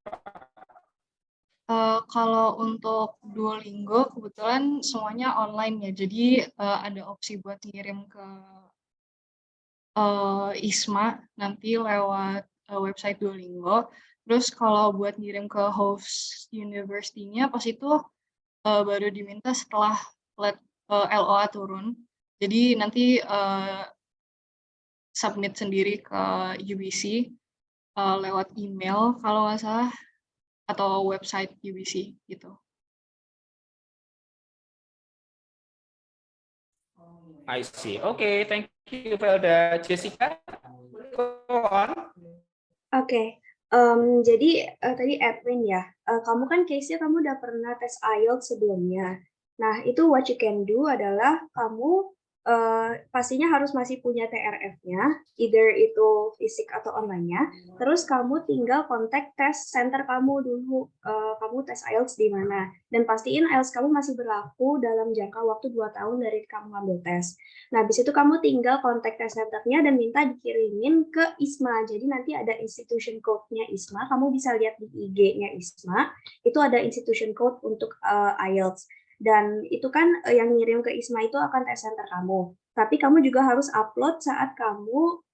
Kalau untuk Duolingo kebetulan semuanya online ya, jadi ada opsi buat ngirim ke ISMA nanti lewat website Duolingo. Terus kalau buat ngirim ke host university-nya pas itu baru diminta setelah LOA turun. Jadi nanti submit sendiri ke UBC lewat email kalau nggak salah atau website UBC gitu. I see. Oke, thank you Velda. Jessica, go on. Oke, jadi tadi Edwin ya, kamu kan case-nya kamu udah pernah tes IELTS sebelumnya. Nah, itu what you can do adalah kamu pastinya harus masih punya TRF-nya, either itu fisik atau online-nya. Terus kamu tinggal kontak tes center kamu dulu, kamu tes IELTS di mana. Dan pastiin IELTS kamu masih berlaku dalam jangka waktu 2 tahun dari kamu ngambil tes. Nah, habis itu kamu tinggal kontak tes centernya dan minta dikirimin ke ISMA. Jadi nanti ada institution code-nya ISMA, kamu bisa lihat di IG-nya ISMA, itu ada institution code untuk IELTS. Dan itu kan yang ngirim ke ISMA itu akan tes center kamu. Tapi kamu juga harus upload saat kamu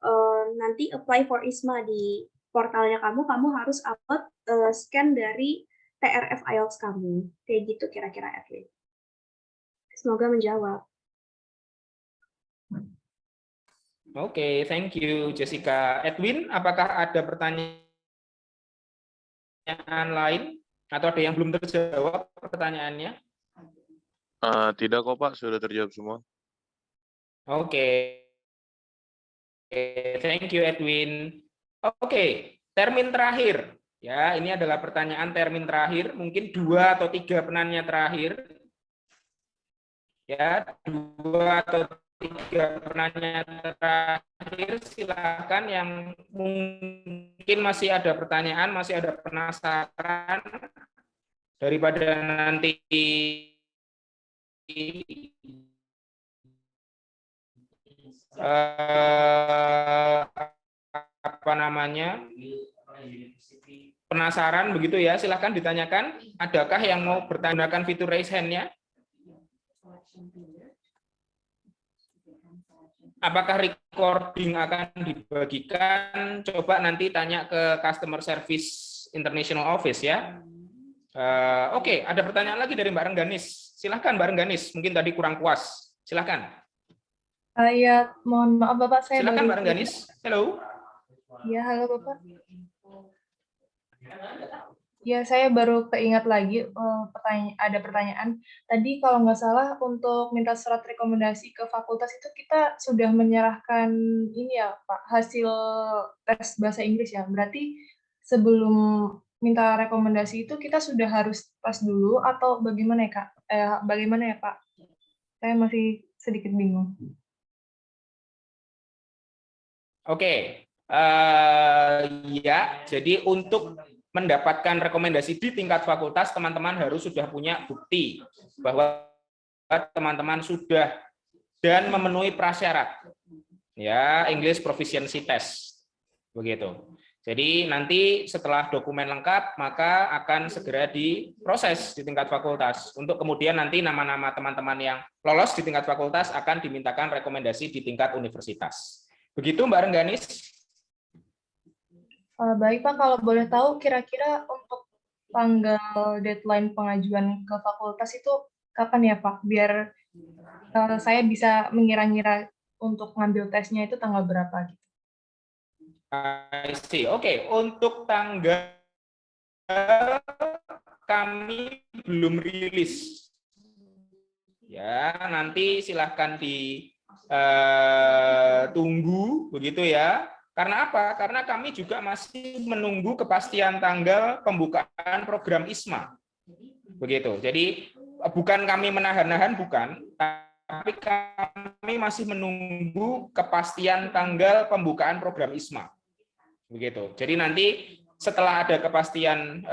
nanti apply for ISMA di portalnya kamu harus upload scan dari TRF IELTS kamu. Kayak gitu kira-kira, Edwin. Semoga menjawab. Oke, thank you Jessica. Edwin, apakah ada pertanyaan lain atau ada yang belum terjawab pertanyaannya? Tidak kok Pak, sudah terjawab semua. Oke, thank you Edwin. Oke, termin terakhir. Ya, ini adalah pertanyaan termin terakhir. Mungkin 2 atau 3 penanya terakhir. Ya, 2 atau 3 penanya terakhir. Silakan yang mungkin masih ada pertanyaan, masih ada penasaran, daripada nanti apa namanya penasaran begitu ya, silahkan ditanyakan. Adakah yang mau bertanyakan fitur raise hand-nya? Apakah recording akan dibagikan? Coba nanti tanya ke customer service international office ya. Oke, ada pertanyaan lagi dari Mbak Rengganis. Silahkan Mbak Rengganis, mungkin tadi kurang puas. Silahkan. Ya, mohon maaf Bapak, saya Silakan baru... Mbak Rengganis. Halo. Ya, halo Bapak. Ya, saya baru keingat lagi ada pertanyaan. Tadi kalau nggak salah untuk minta surat rekomendasi ke fakultas itu kita sudah menyerahkan ini ya Pak, hasil tes bahasa Inggris ya. Berarti sebelum minta rekomendasi itu kita sudah harus tes dulu atau bagaimana ya Kak? Bagaimana ya Pak? Saya masih sedikit bingung. Oke, ya, jadi untuk mendapatkan rekomendasi di tingkat fakultas, teman-teman harus sudah punya bukti bahwa teman-teman sudah dan memenuhi prasyarat, ya, English Proficiency Test, begitu. Jadi nanti setelah dokumen lengkap, maka akan segera diproses di tingkat fakultas. Untuk kemudian nanti nama-nama teman-teman yang lolos di tingkat fakultas akan dimintakan rekomendasi di tingkat universitas. Begitu Mbak Rengganis? Baik Pak, kalau boleh tahu kira-kira untuk tanggal deadline pengajuan ke fakultas itu kapan ya Pak? Biar saya bisa mengira-ngira untuk ngambil tesnya itu tanggal berapa gitu. I see. Oke, untuk tanggal kami belum rilis. Ya, nanti silahkan ditunggu begitu ya. Karena apa? Karena kami juga masih menunggu kepastian tanggal pembukaan program ISMA. Begitu. Jadi bukan kami menahan-nahan, bukan, tapi kami masih menunggu kepastian tanggal pembukaan program ISMA. Begitu. Jadi nanti setelah ada kepastian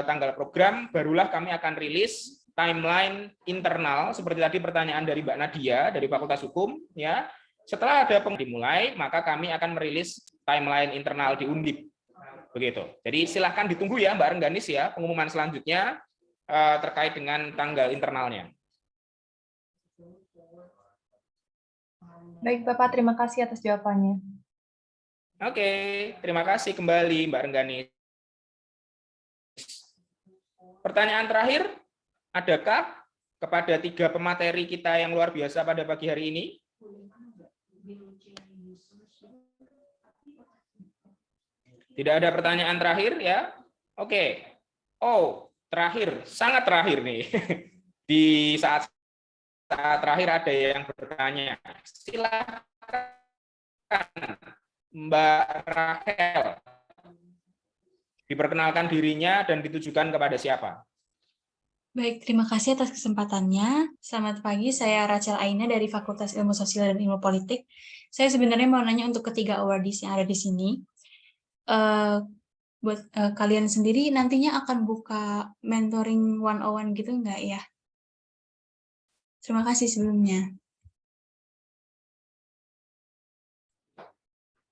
tanggal program, barulah kami akan rilis timeline internal seperti tadi pertanyaan dari Mbak Nadia dari Fakultas Hukum, ya. Setelah ada dimulai, maka kami akan merilis timeline internal di Undip. Begitu. Jadi silahkan ditunggu ya Mbak Rengganis ya pengumuman selanjutnya terkait dengan tanggal internalnya. Baik Bapak, terima kasih atas jawabannya. Oke, terima kasih kembali Mbak Rengganis. Pertanyaan terakhir, adakah kepada 3 pemateri kita yang luar biasa pada pagi hari ini? Tidak ada pertanyaan terakhir ya? Oke. Oh, terakhir, sangat terakhir nih. Di saat terakhir ada yang bertanya. Silakan Mbak Rachel. Diperkenalkan dirinya dan ditujukan kepada siapa? Baik, terima kasih atas kesempatannya. Selamat pagi, saya Rachel Aina dari Fakultas Ilmu Sosial dan Ilmu Politik. Saya sebenarnya mau nanya untuk ketiga awardees yang ada di sini. Buat kalian sendiri nantinya akan buka mentoring 101 gitu nggak ya? Terima kasih sebelumnya.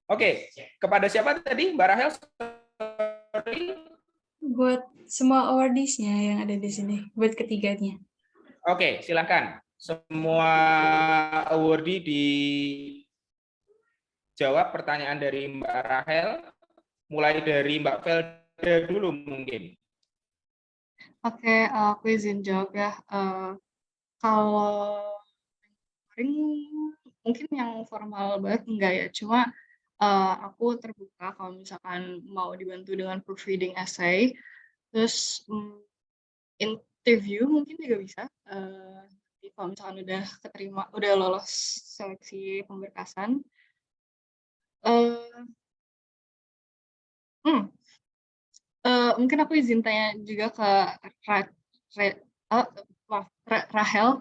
Oke, kepada siapa tadi Mbak Rachel? Buat semua awardees-nya yang ada di sini, buat ketiganya. Oke, silakan. Semua awardee dijawab pertanyaan dari Mbak Rachel. Mulai dari Mbak Felda dulu mungkin. Oke, aku izin jawab ya. Kalau mungkin yang formal banget enggak ya, cuma aku terbuka kalau misalkan mau dibantu dengan proofreading essay, terus interview mungkin juga bisa. Jadi kalau misalkan udah lolos seleksi pemberkasan. Mungkin aku izin tanya juga ke Rachel,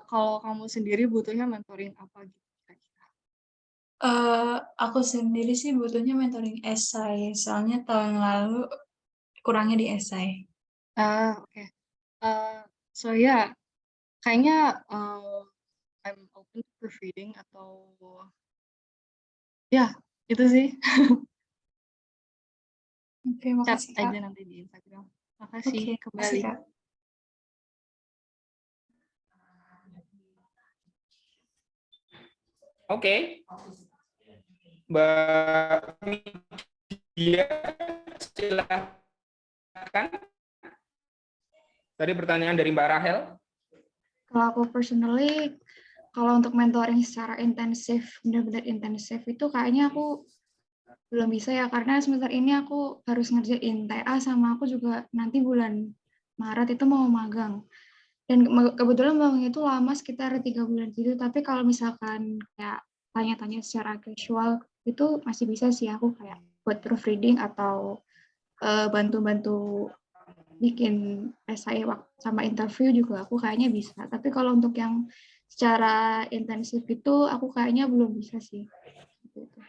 kalau kamu sendiri butuhnya mentoring apa gitu kira-kira? Aku sendiri sih butuhnya mentoring esai, soalnya tahun lalu kurangnya di esai. Oke. So yeah, kayaknya I'm open to proofreading atau ya itu sih. Oke, Chat makasih Kak. aja nanti di Instagram. Makasih Oke, kembali. makasih Kak. Oke. Mbak Widya, silakan. Tadi pertanyaan dari Mbak Rachel. Kalau aku personally, kalau untuk mentoring secara intensif, benar-benar intensif itu kayaknya aku belum bisa ya, karena semester ini aku harus ngerjain TA sama aku juga nanti bulan Maret itu mau magang. Dan kebetulan magang itu lama sekitar 3 bulan gitu, tapi kalau misalkan kayak tanya-tanya secara casual itu masih bisa sih aku kayak buat proofreading atau bantu-bantu bikin essay sama interview juga aku kayaknya bisa. Tapi kalau untuk yang secara intensif itu aku kayaknya belum bisa sih. Gitu.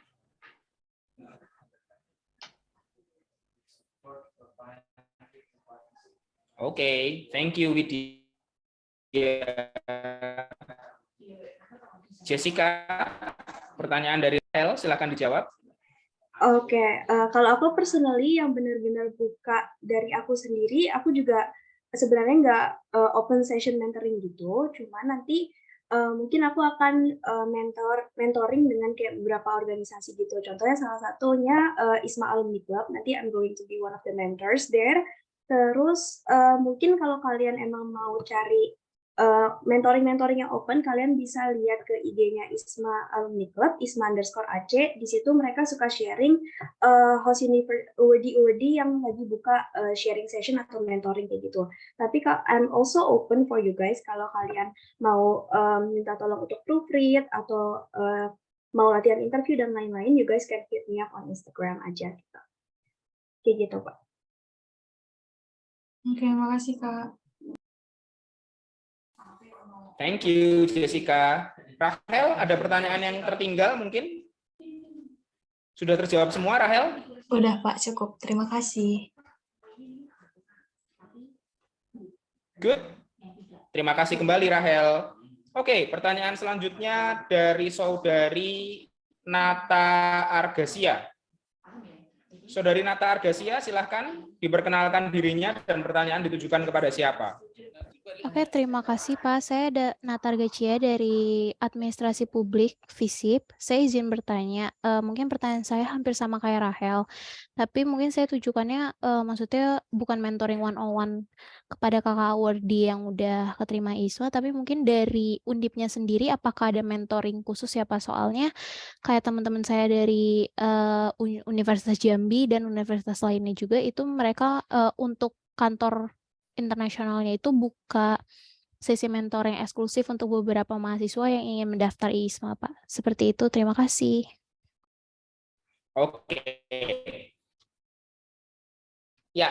Oke, thank you Widya. Jessica, pertanyaan dari Rachel, silakan dijawab. Oke, kalau aku personally yang benar-benar buka dari aku sendiri, aku juga sebenarnya nggak open session mentoring gitu, cuma nanti mungkin aku akan mentoring dengan kayak beberapa organisasi gitu. Contohnya salah satunya ISMA Alumni Club. Nanti I'm going to be one of the mentors there. Terus mungkin kalau kalian emang mau cari mentoring yang open, kalian bisa lihat ke IG-nya ISMA Alumni Club, ISMA_AC. Di situ mereka suka sharing host awardee yang lagi buka sharing session atau mentoring kayak gitu. Tapi I'm also open for you guys kalau kalian mau minta tolong untuk proofread atau mau latihan interview dan lain-lain, you guys can hit me up on Instagram aja gitu. Kayak gitu, Pak. Oke, makasih Kak. Thank you, Jessica. Rahel, ada pertanyaan yang tertinggal mungkin? Sudah terjawab semua, Rahel? Udah Pak, cukup. Terima kasih. Good. Terima kasih kembali, Rahel. Oke, pertanyaan selanjutnya dari Saudari Nata Argasia. Saudari Nata Argasia, silahkan diperkenalkan dirinya dan pertanyaan ditujukan kepada siapa? Oke, terima kasih Pak. Saya ada Natar Gacia dari Administrasi Publik FISIP. Saya izin bertanya, mungkin pertanyaan saya hampir sama kayak Rahel, tapi mungkin saya tujukannya maksudnya bukan mentoring one-on-one kepada kakak awardee yang udah keterima ISWA, tapi mungkin dari Undipnya sendiri apakah ada mentoring khusus ya Pak? Soalnya kayak teman-teman saya dari Universitas Jambi dan universitas lainnya juga itu mereka untuk kantor internasionalnya itu buka sesi mentoring eksklusif untuk beberapa mahasiswa yang ingin mendaftar ISMA, Pak. Seperti itu, terima kasih. Oke. Ya,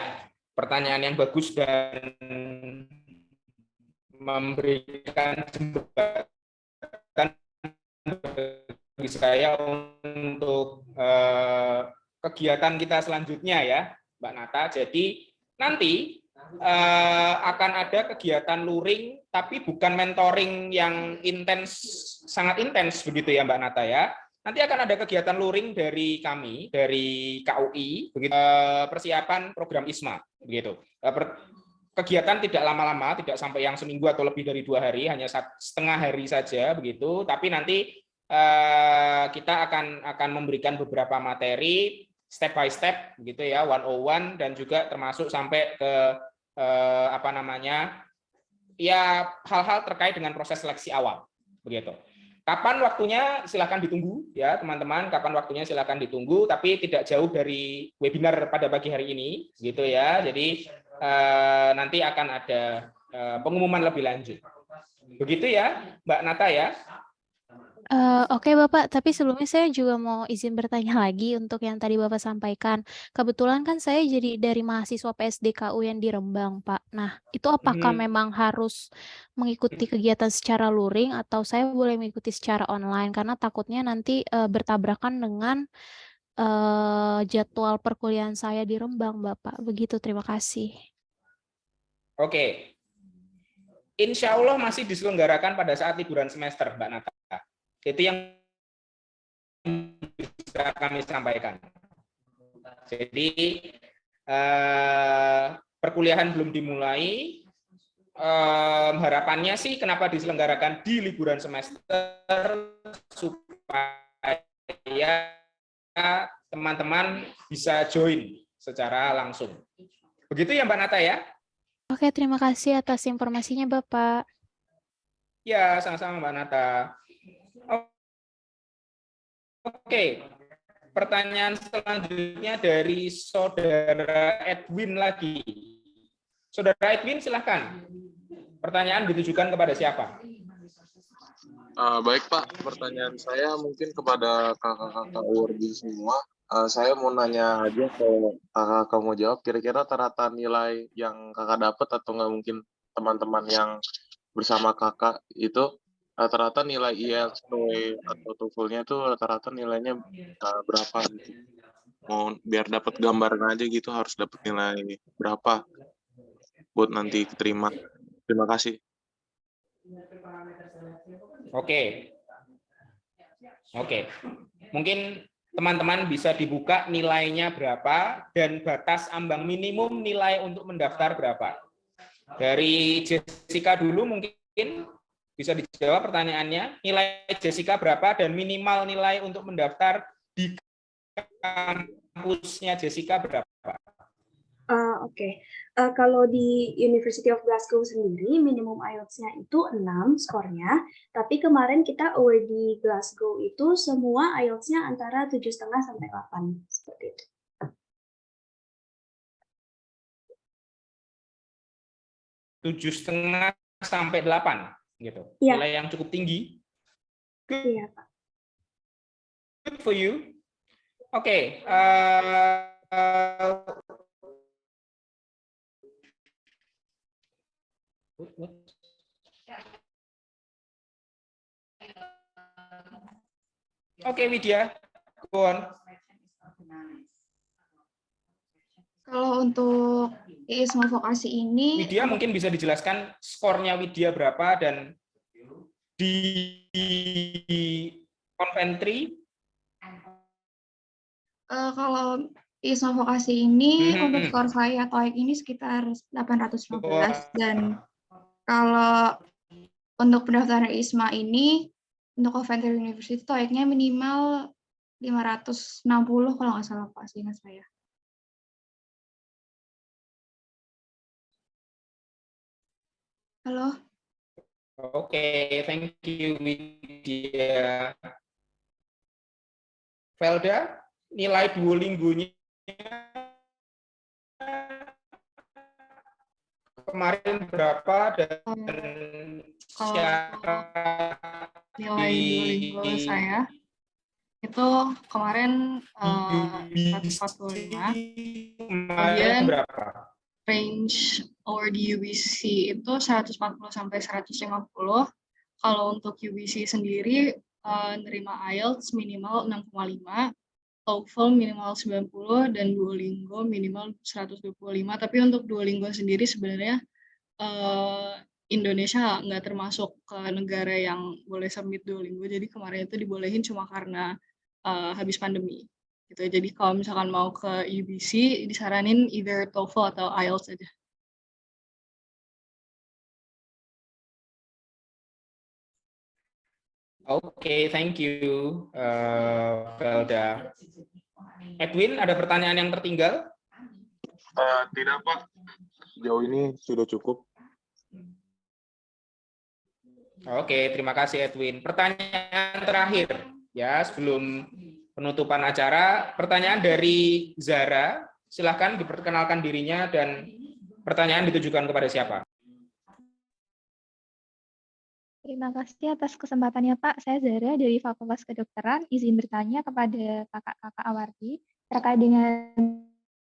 pertanyaan yang bagus dan memberikan jembatan bagi saya untuk kegiatan kita selanjutnya ya, Mbak Nata. Jadi nanti akan ada kegiatan luring, tapi bukan mentoring yang intens, sangat intens begitu ya Mbak Nata ya. Nanti akan ada kegiatan luring dari kami, dari KUI, begitu, persiapan program ISMA, begitu. Kegiatan tidak lama-lama, tidak sampai yang seminggu atau lebih dari 2 hari, hanya setengah hari saja, begitu. Tapi nanti kita akan memberikan beberapa materi step by step, begitu ya, 101 dan juga termasuk sampai ke apa namanya, ya hal-hal terkait dengan proses seleksi awal, begitu. Kapan waktunya silakan ditunggu ya teman-teman, kapan waktunya silakan ditunggu, tapi tidak jauh dari webinar pada pagi hari ini, gitu ya. Jadi nanti akan ada pengumuman lebih lanjut, begitu ya Mbak Nata ya. Oke Bapak, tapi sebelumnya saya juga mau izin bertanya lagi untuk yang tadi Bapak sampaikan. Kebetulan kan saya jadi dari mahasiswa PSDKU yang di Rembang, Pak. Nah, itu apakah memang harus mengikuti kegiatan secara luring atau saya boleh mengikuti secara online? Karena takutnya nanti bertabrakan dengan jadwal perkuliahan saya di Rembang, Bapak. Begitu, terima kasih. Oke. Insya Allah masih diselenggarakan pada saat liburan semester, Mbak Nata. Itu yang bisa kami sampaikan. Jadi perkuliahan belum dimulai. Harapannya sih kenapa diselenggarakan di liburan semester supaya teman-teman bisa join secara langsung. Begitu ya Mbak Nata ya? Oke, terima kasih atas informasinya Bapak. Ya, sama-sama Mbak Nata. Oke, pertanyaan selanjutnya dari Saudara Edwin lagi. Saudara Edwin, silahkan. Pertanyaan ditujukan kepada siapa? Baik Pak, pertanyaan saya mungkin kepada kakak-kakak awardee semua. Saya mau nanya aja kalau kakak mau jawab, kira-kira rata-rata nilai yang kakak dapat atau nggak mungkin teman-teman yang bersama kakak itu rata-rata nilai IELTS atau TOEFL-nya itu rata-rata nilainya berapa gitu. Mau biar dapat gambaran aja gitu harus dapat nilai berapa buat nanti keterima. Terima kasih. Oke. Mungkin teman-teman bisa dibuka nilainya berapa dan batas ambang minimum nilai untuk mendaftar berapa. Dari Jessica dulu mungkin Bisa dijawab pertanyaannya, nilai Jessica berapa dan minimal nilai untuk mendaftar di kampusnya Jessica berapa? Oke. Kalau di University of Glasgow sendiri, minimum IELTS-nya itu 6 skornya, tapi kemarin kita award di Glasgow itu semua IELTS-nya antara 7,5 sampai 8, seperti itu. 7,5 sampai 8, gitu. Ya. Nilai yang cukup tinggi. Iya, Pak. Good for you. Oke. Oke, Widya, go on. Kalau untuk IISMA vokasi ini, Widya mungkin bisa dijelaskan skornya Widya berapa dan di Coventry. Kalau IISMA vokasi ini untuk skor saya TOEIC ini sekitar 815 dan kalau untuk pendaftaran IISMA ini untuk Coventry University TOEIC-nya minimal 560 kalau nggak salah Pak, seingat saya. Halo. Oke, thank you Widya. Velda, nilai Duolingo-nya kemarin berapa dan nilai Duolingo saya itu kemarin 145, kemudian berapa? Range award di UBC itu 140 sampai 150. Kalau untuk UBC sendiri nerima IELTS minimal 6,5, TOEFL minimal 90 dan Duolingo minimal 125. Tapi untuk Duolingo sendiri sebenarnya Indonesia nggak termasuk ke negara yang boleh submit Duolingo. Jadi kemarin itu dibolehin cuma karena habis pandemi. Gitu. Jadi kalau misalkan mau ke UBC disaranin either TOEFL atau IELTS aja. Oke, thank you, Velda. Edwin, ada pertanyaan yang tertinggal? Tidak, Pak. Sejauh ini sudah cukup. Oke, terima kasih Edwin. Pertanyaan terakhir ya sebelum penutupan acara. Pertanyaan dari Zara. Silahkan diperkenalkan dirinya dan pertanyaan ditujukan kepada siapa? Terima kasih atas kesempatannya Pak. Saya Zara dari Fakultas Kedokteran. Izin bertanya kepada kakak-kakak Awardi terkait dengan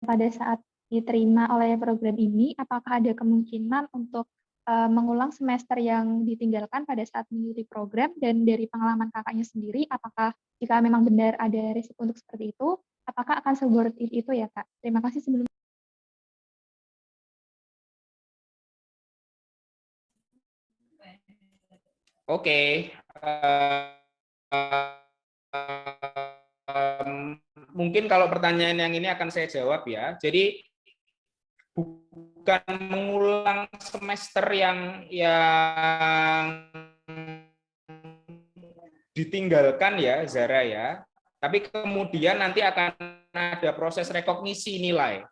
pada saat diterima oleh program ini, apakah ada kemungkinan untuk mengulang semester yang ditinggalkan pada saat mengikuti program, dan dari pengalaman kakaknya sendiri, apakah jika memang benar ada risiko untuk seperti itu, apakah akan se-worth it itu ya Kak? Terima kasih sebelumnya. Oke. Mungkin kalau pertanyaan yang ini akan saya jawab ya. Jadi bukan mengulang semester yang ditinggalkan ya Zara ya, tapi kemudian nanti akan ada proses rekognisi nilai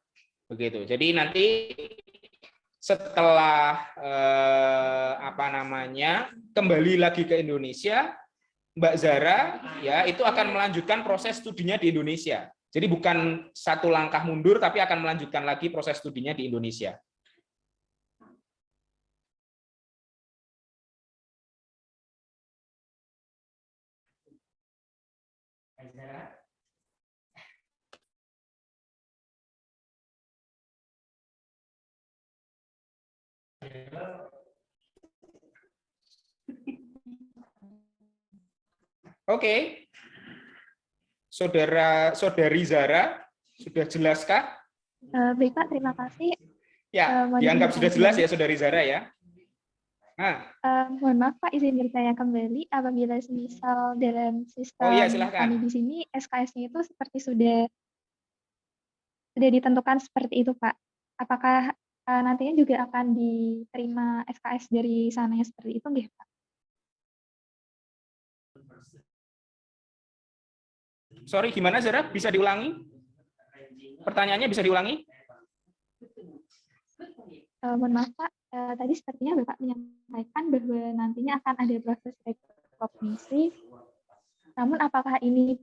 begitu. Jadi nanti setelah kembali lagi ke Indonesia, Mbak Zara ya itu akan melanjutkan proses studinya di Indonesia. Jadi bukan satu langkah mundur, tapi akan melanjutkan lagi proses studinya di Indonesia. Oke. Saudari Zara, sudah jelaskah? Baik Pak, terima kasih. Ya, dianggap sudah jelas ya Saudari Zara ya. Nah. Mohon maaf Pak, izin bertanya kembali, apabila semisal dalam sistem kami di sini SKS-nya itu seperti sudah ditentukan seperti itu Pak, apakah nantinya juga akan diterima SKS dari sananya seperti itu nggih Pak? Sorry, gimana Zara? Bisa diulangi? Pertanyaannya bisa diulangi? Mohon maaf Pak, tadi sepertinya Bapak menyampaikan bahwa nantinya akan ada proses rekognisi. Namun apakah ini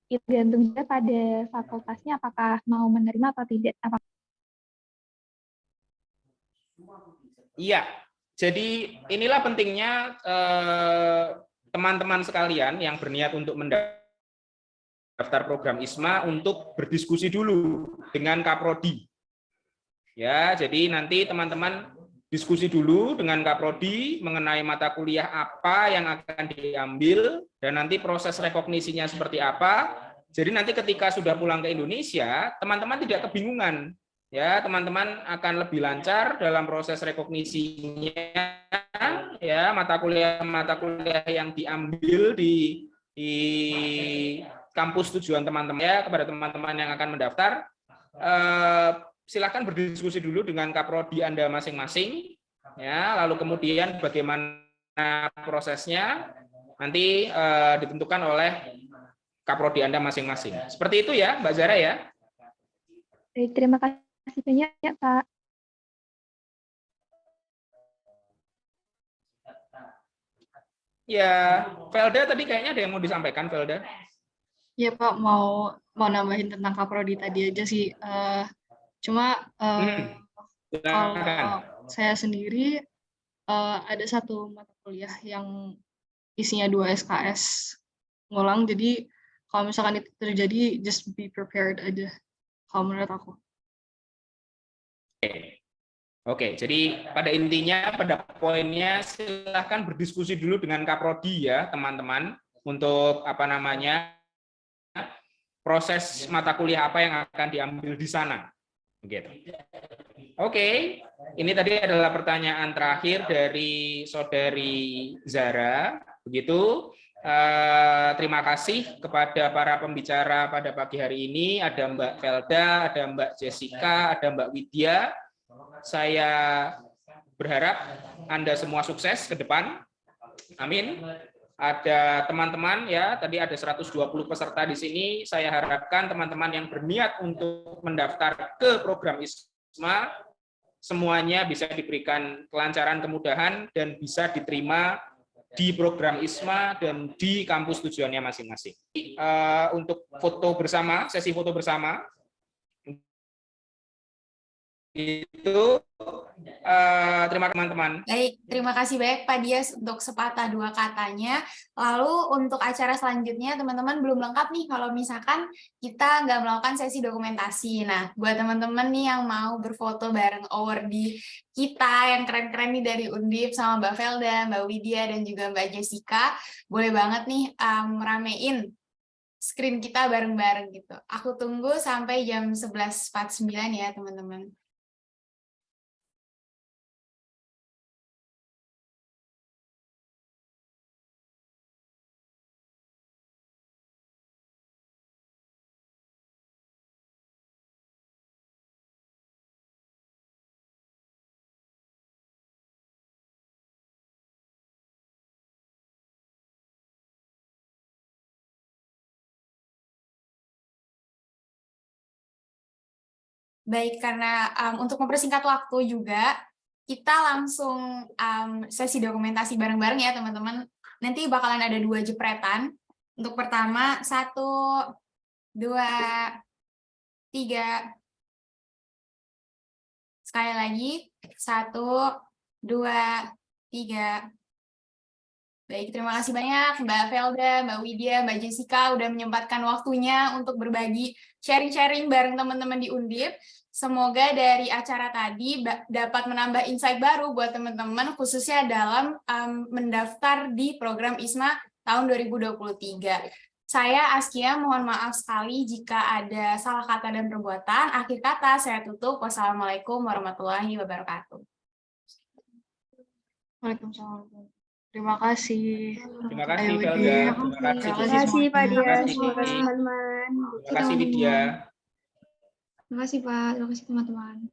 tergantung juga pada fakultasnya, apakah mau menerima atau tidak? Iya, jadi inilah pentingnya teman-teman sekalian yang berniat untuk mendaftar program ISMA untuk berdiskusi dulu dengan Kaprodi. Ya, jadi nanti teman-teman diskusi dulu dengan Kaprodi mengenai mata kuliah apa yang akan diambil dan nanti proses rekognisinya seperti apa. Jadi nanti ketika sudah pulang ke Indonesia, teman-teman tidak kebingungan. Ya, teman-teman akan lebih lancar dalam proses rekognisinya. Ya, mata kuliah yang diambil di kampus tujuan teman-teman ya, kepada teman-teman yang akan mendaftar. Silakan berdiskusi dulu dengan Kaprodi Anda masing-masing, ya. Lalu kemudian bagaimana prosesnya nanti ditentukan oleh Kaprodi Anda masing-masing. Seperti itu ya, Mbak Zara ya. Terima kasih banyak ya Pak. Ya, Velda tadi kayaknya ada yang mau disampaikan, Velda. Ya Pak, mau nambahin tentang Kaprodi tadi aja sih. Cuma kalau saya sendiri ada satu mata kuliah yang isinya 2 SKS ngulang, jadi kalau misalkan itu terjadi, just be prepared aja, kalau menurut aku. Oke, jadi pada intinya, pada poinnya, silahkan berdiskusi dulu dengan Kaprodi ya, teman-teman, untuk proses mata kuliah apa yang akan diambil di sana. Begitu. Oke, ini tadi adalah pertanyaan terakhir dari saudari Zara. Begitu. Terima kasih kepada para pembicara pada pagi hari ini. Ada Mbak Velda, ada Mbak Jessica, ada Mbak Widya. Saya berharap Anda semua sukses ke depan. Amin. Ada teman-teman ya, tadi ada 120 peserta di sini. Saya harapkan teman-teman yang berniat untuk mendaftar ke program ISMA semuanya bisa diberikan kelancaran, kemudahan, dan bisa diterima di program ISMA dan di kampus tujuannya masing-masing. Untuk foto bersama, sesi foto bersama, itu terima kasih teman-teman. Baik, terima kasih banyak Pak Dias untuk sepatah dua katanya. Lalu untuk acara selanjutnya teman-teman belum lengkap nih kalau misalkan kita nggak melakukan sesi dokumentasi. Nah, buat teman-teman nih yang mau berfoto bareng awardee kita yang keren-keren nih dari Undip sama Mbak Velda, Mbak Widya, dan juga Mbak Jessica, boleh banget nih ramein screen kita bareng-bareng gitu. Aku tunggu sampai jam 11.49 ya teman-teman. Baik, karena untuk mempersingkat waktu juga, kita langsung sesi dokumentasi bareng-bareng ya teman-teman. Nanti bakalan ada 2 jepretan. Untuk pertama, 1, 2, 3. Sekali lagi, 1, 2, 3. Baik, terima kasih banyak Mbak Velda, Mbak Widya, Mbak Jessica udah menyempatkan waktunya untuk berbagi sharing-sharing bareng teman-teman di Undip. Semoga dari acara tadi dapat menambah insight baru buat teman-teman, khususnya dalam mendaftar di program ISMA tahun 2023. Saya Askia, mohon maaf sekali jika ada salah kata dan perbuatan. Akhir kata saya tutup. Wassalamualaikum warahmatullahi wabarakatuh. Waalaikumsalam. Terima kasih. Terima kasih Velda. Terima kasih Pak Dias. Terima kasih teman-teman. Terima kasih Widya. Terima kasih Pak, terima kasih teman-teman.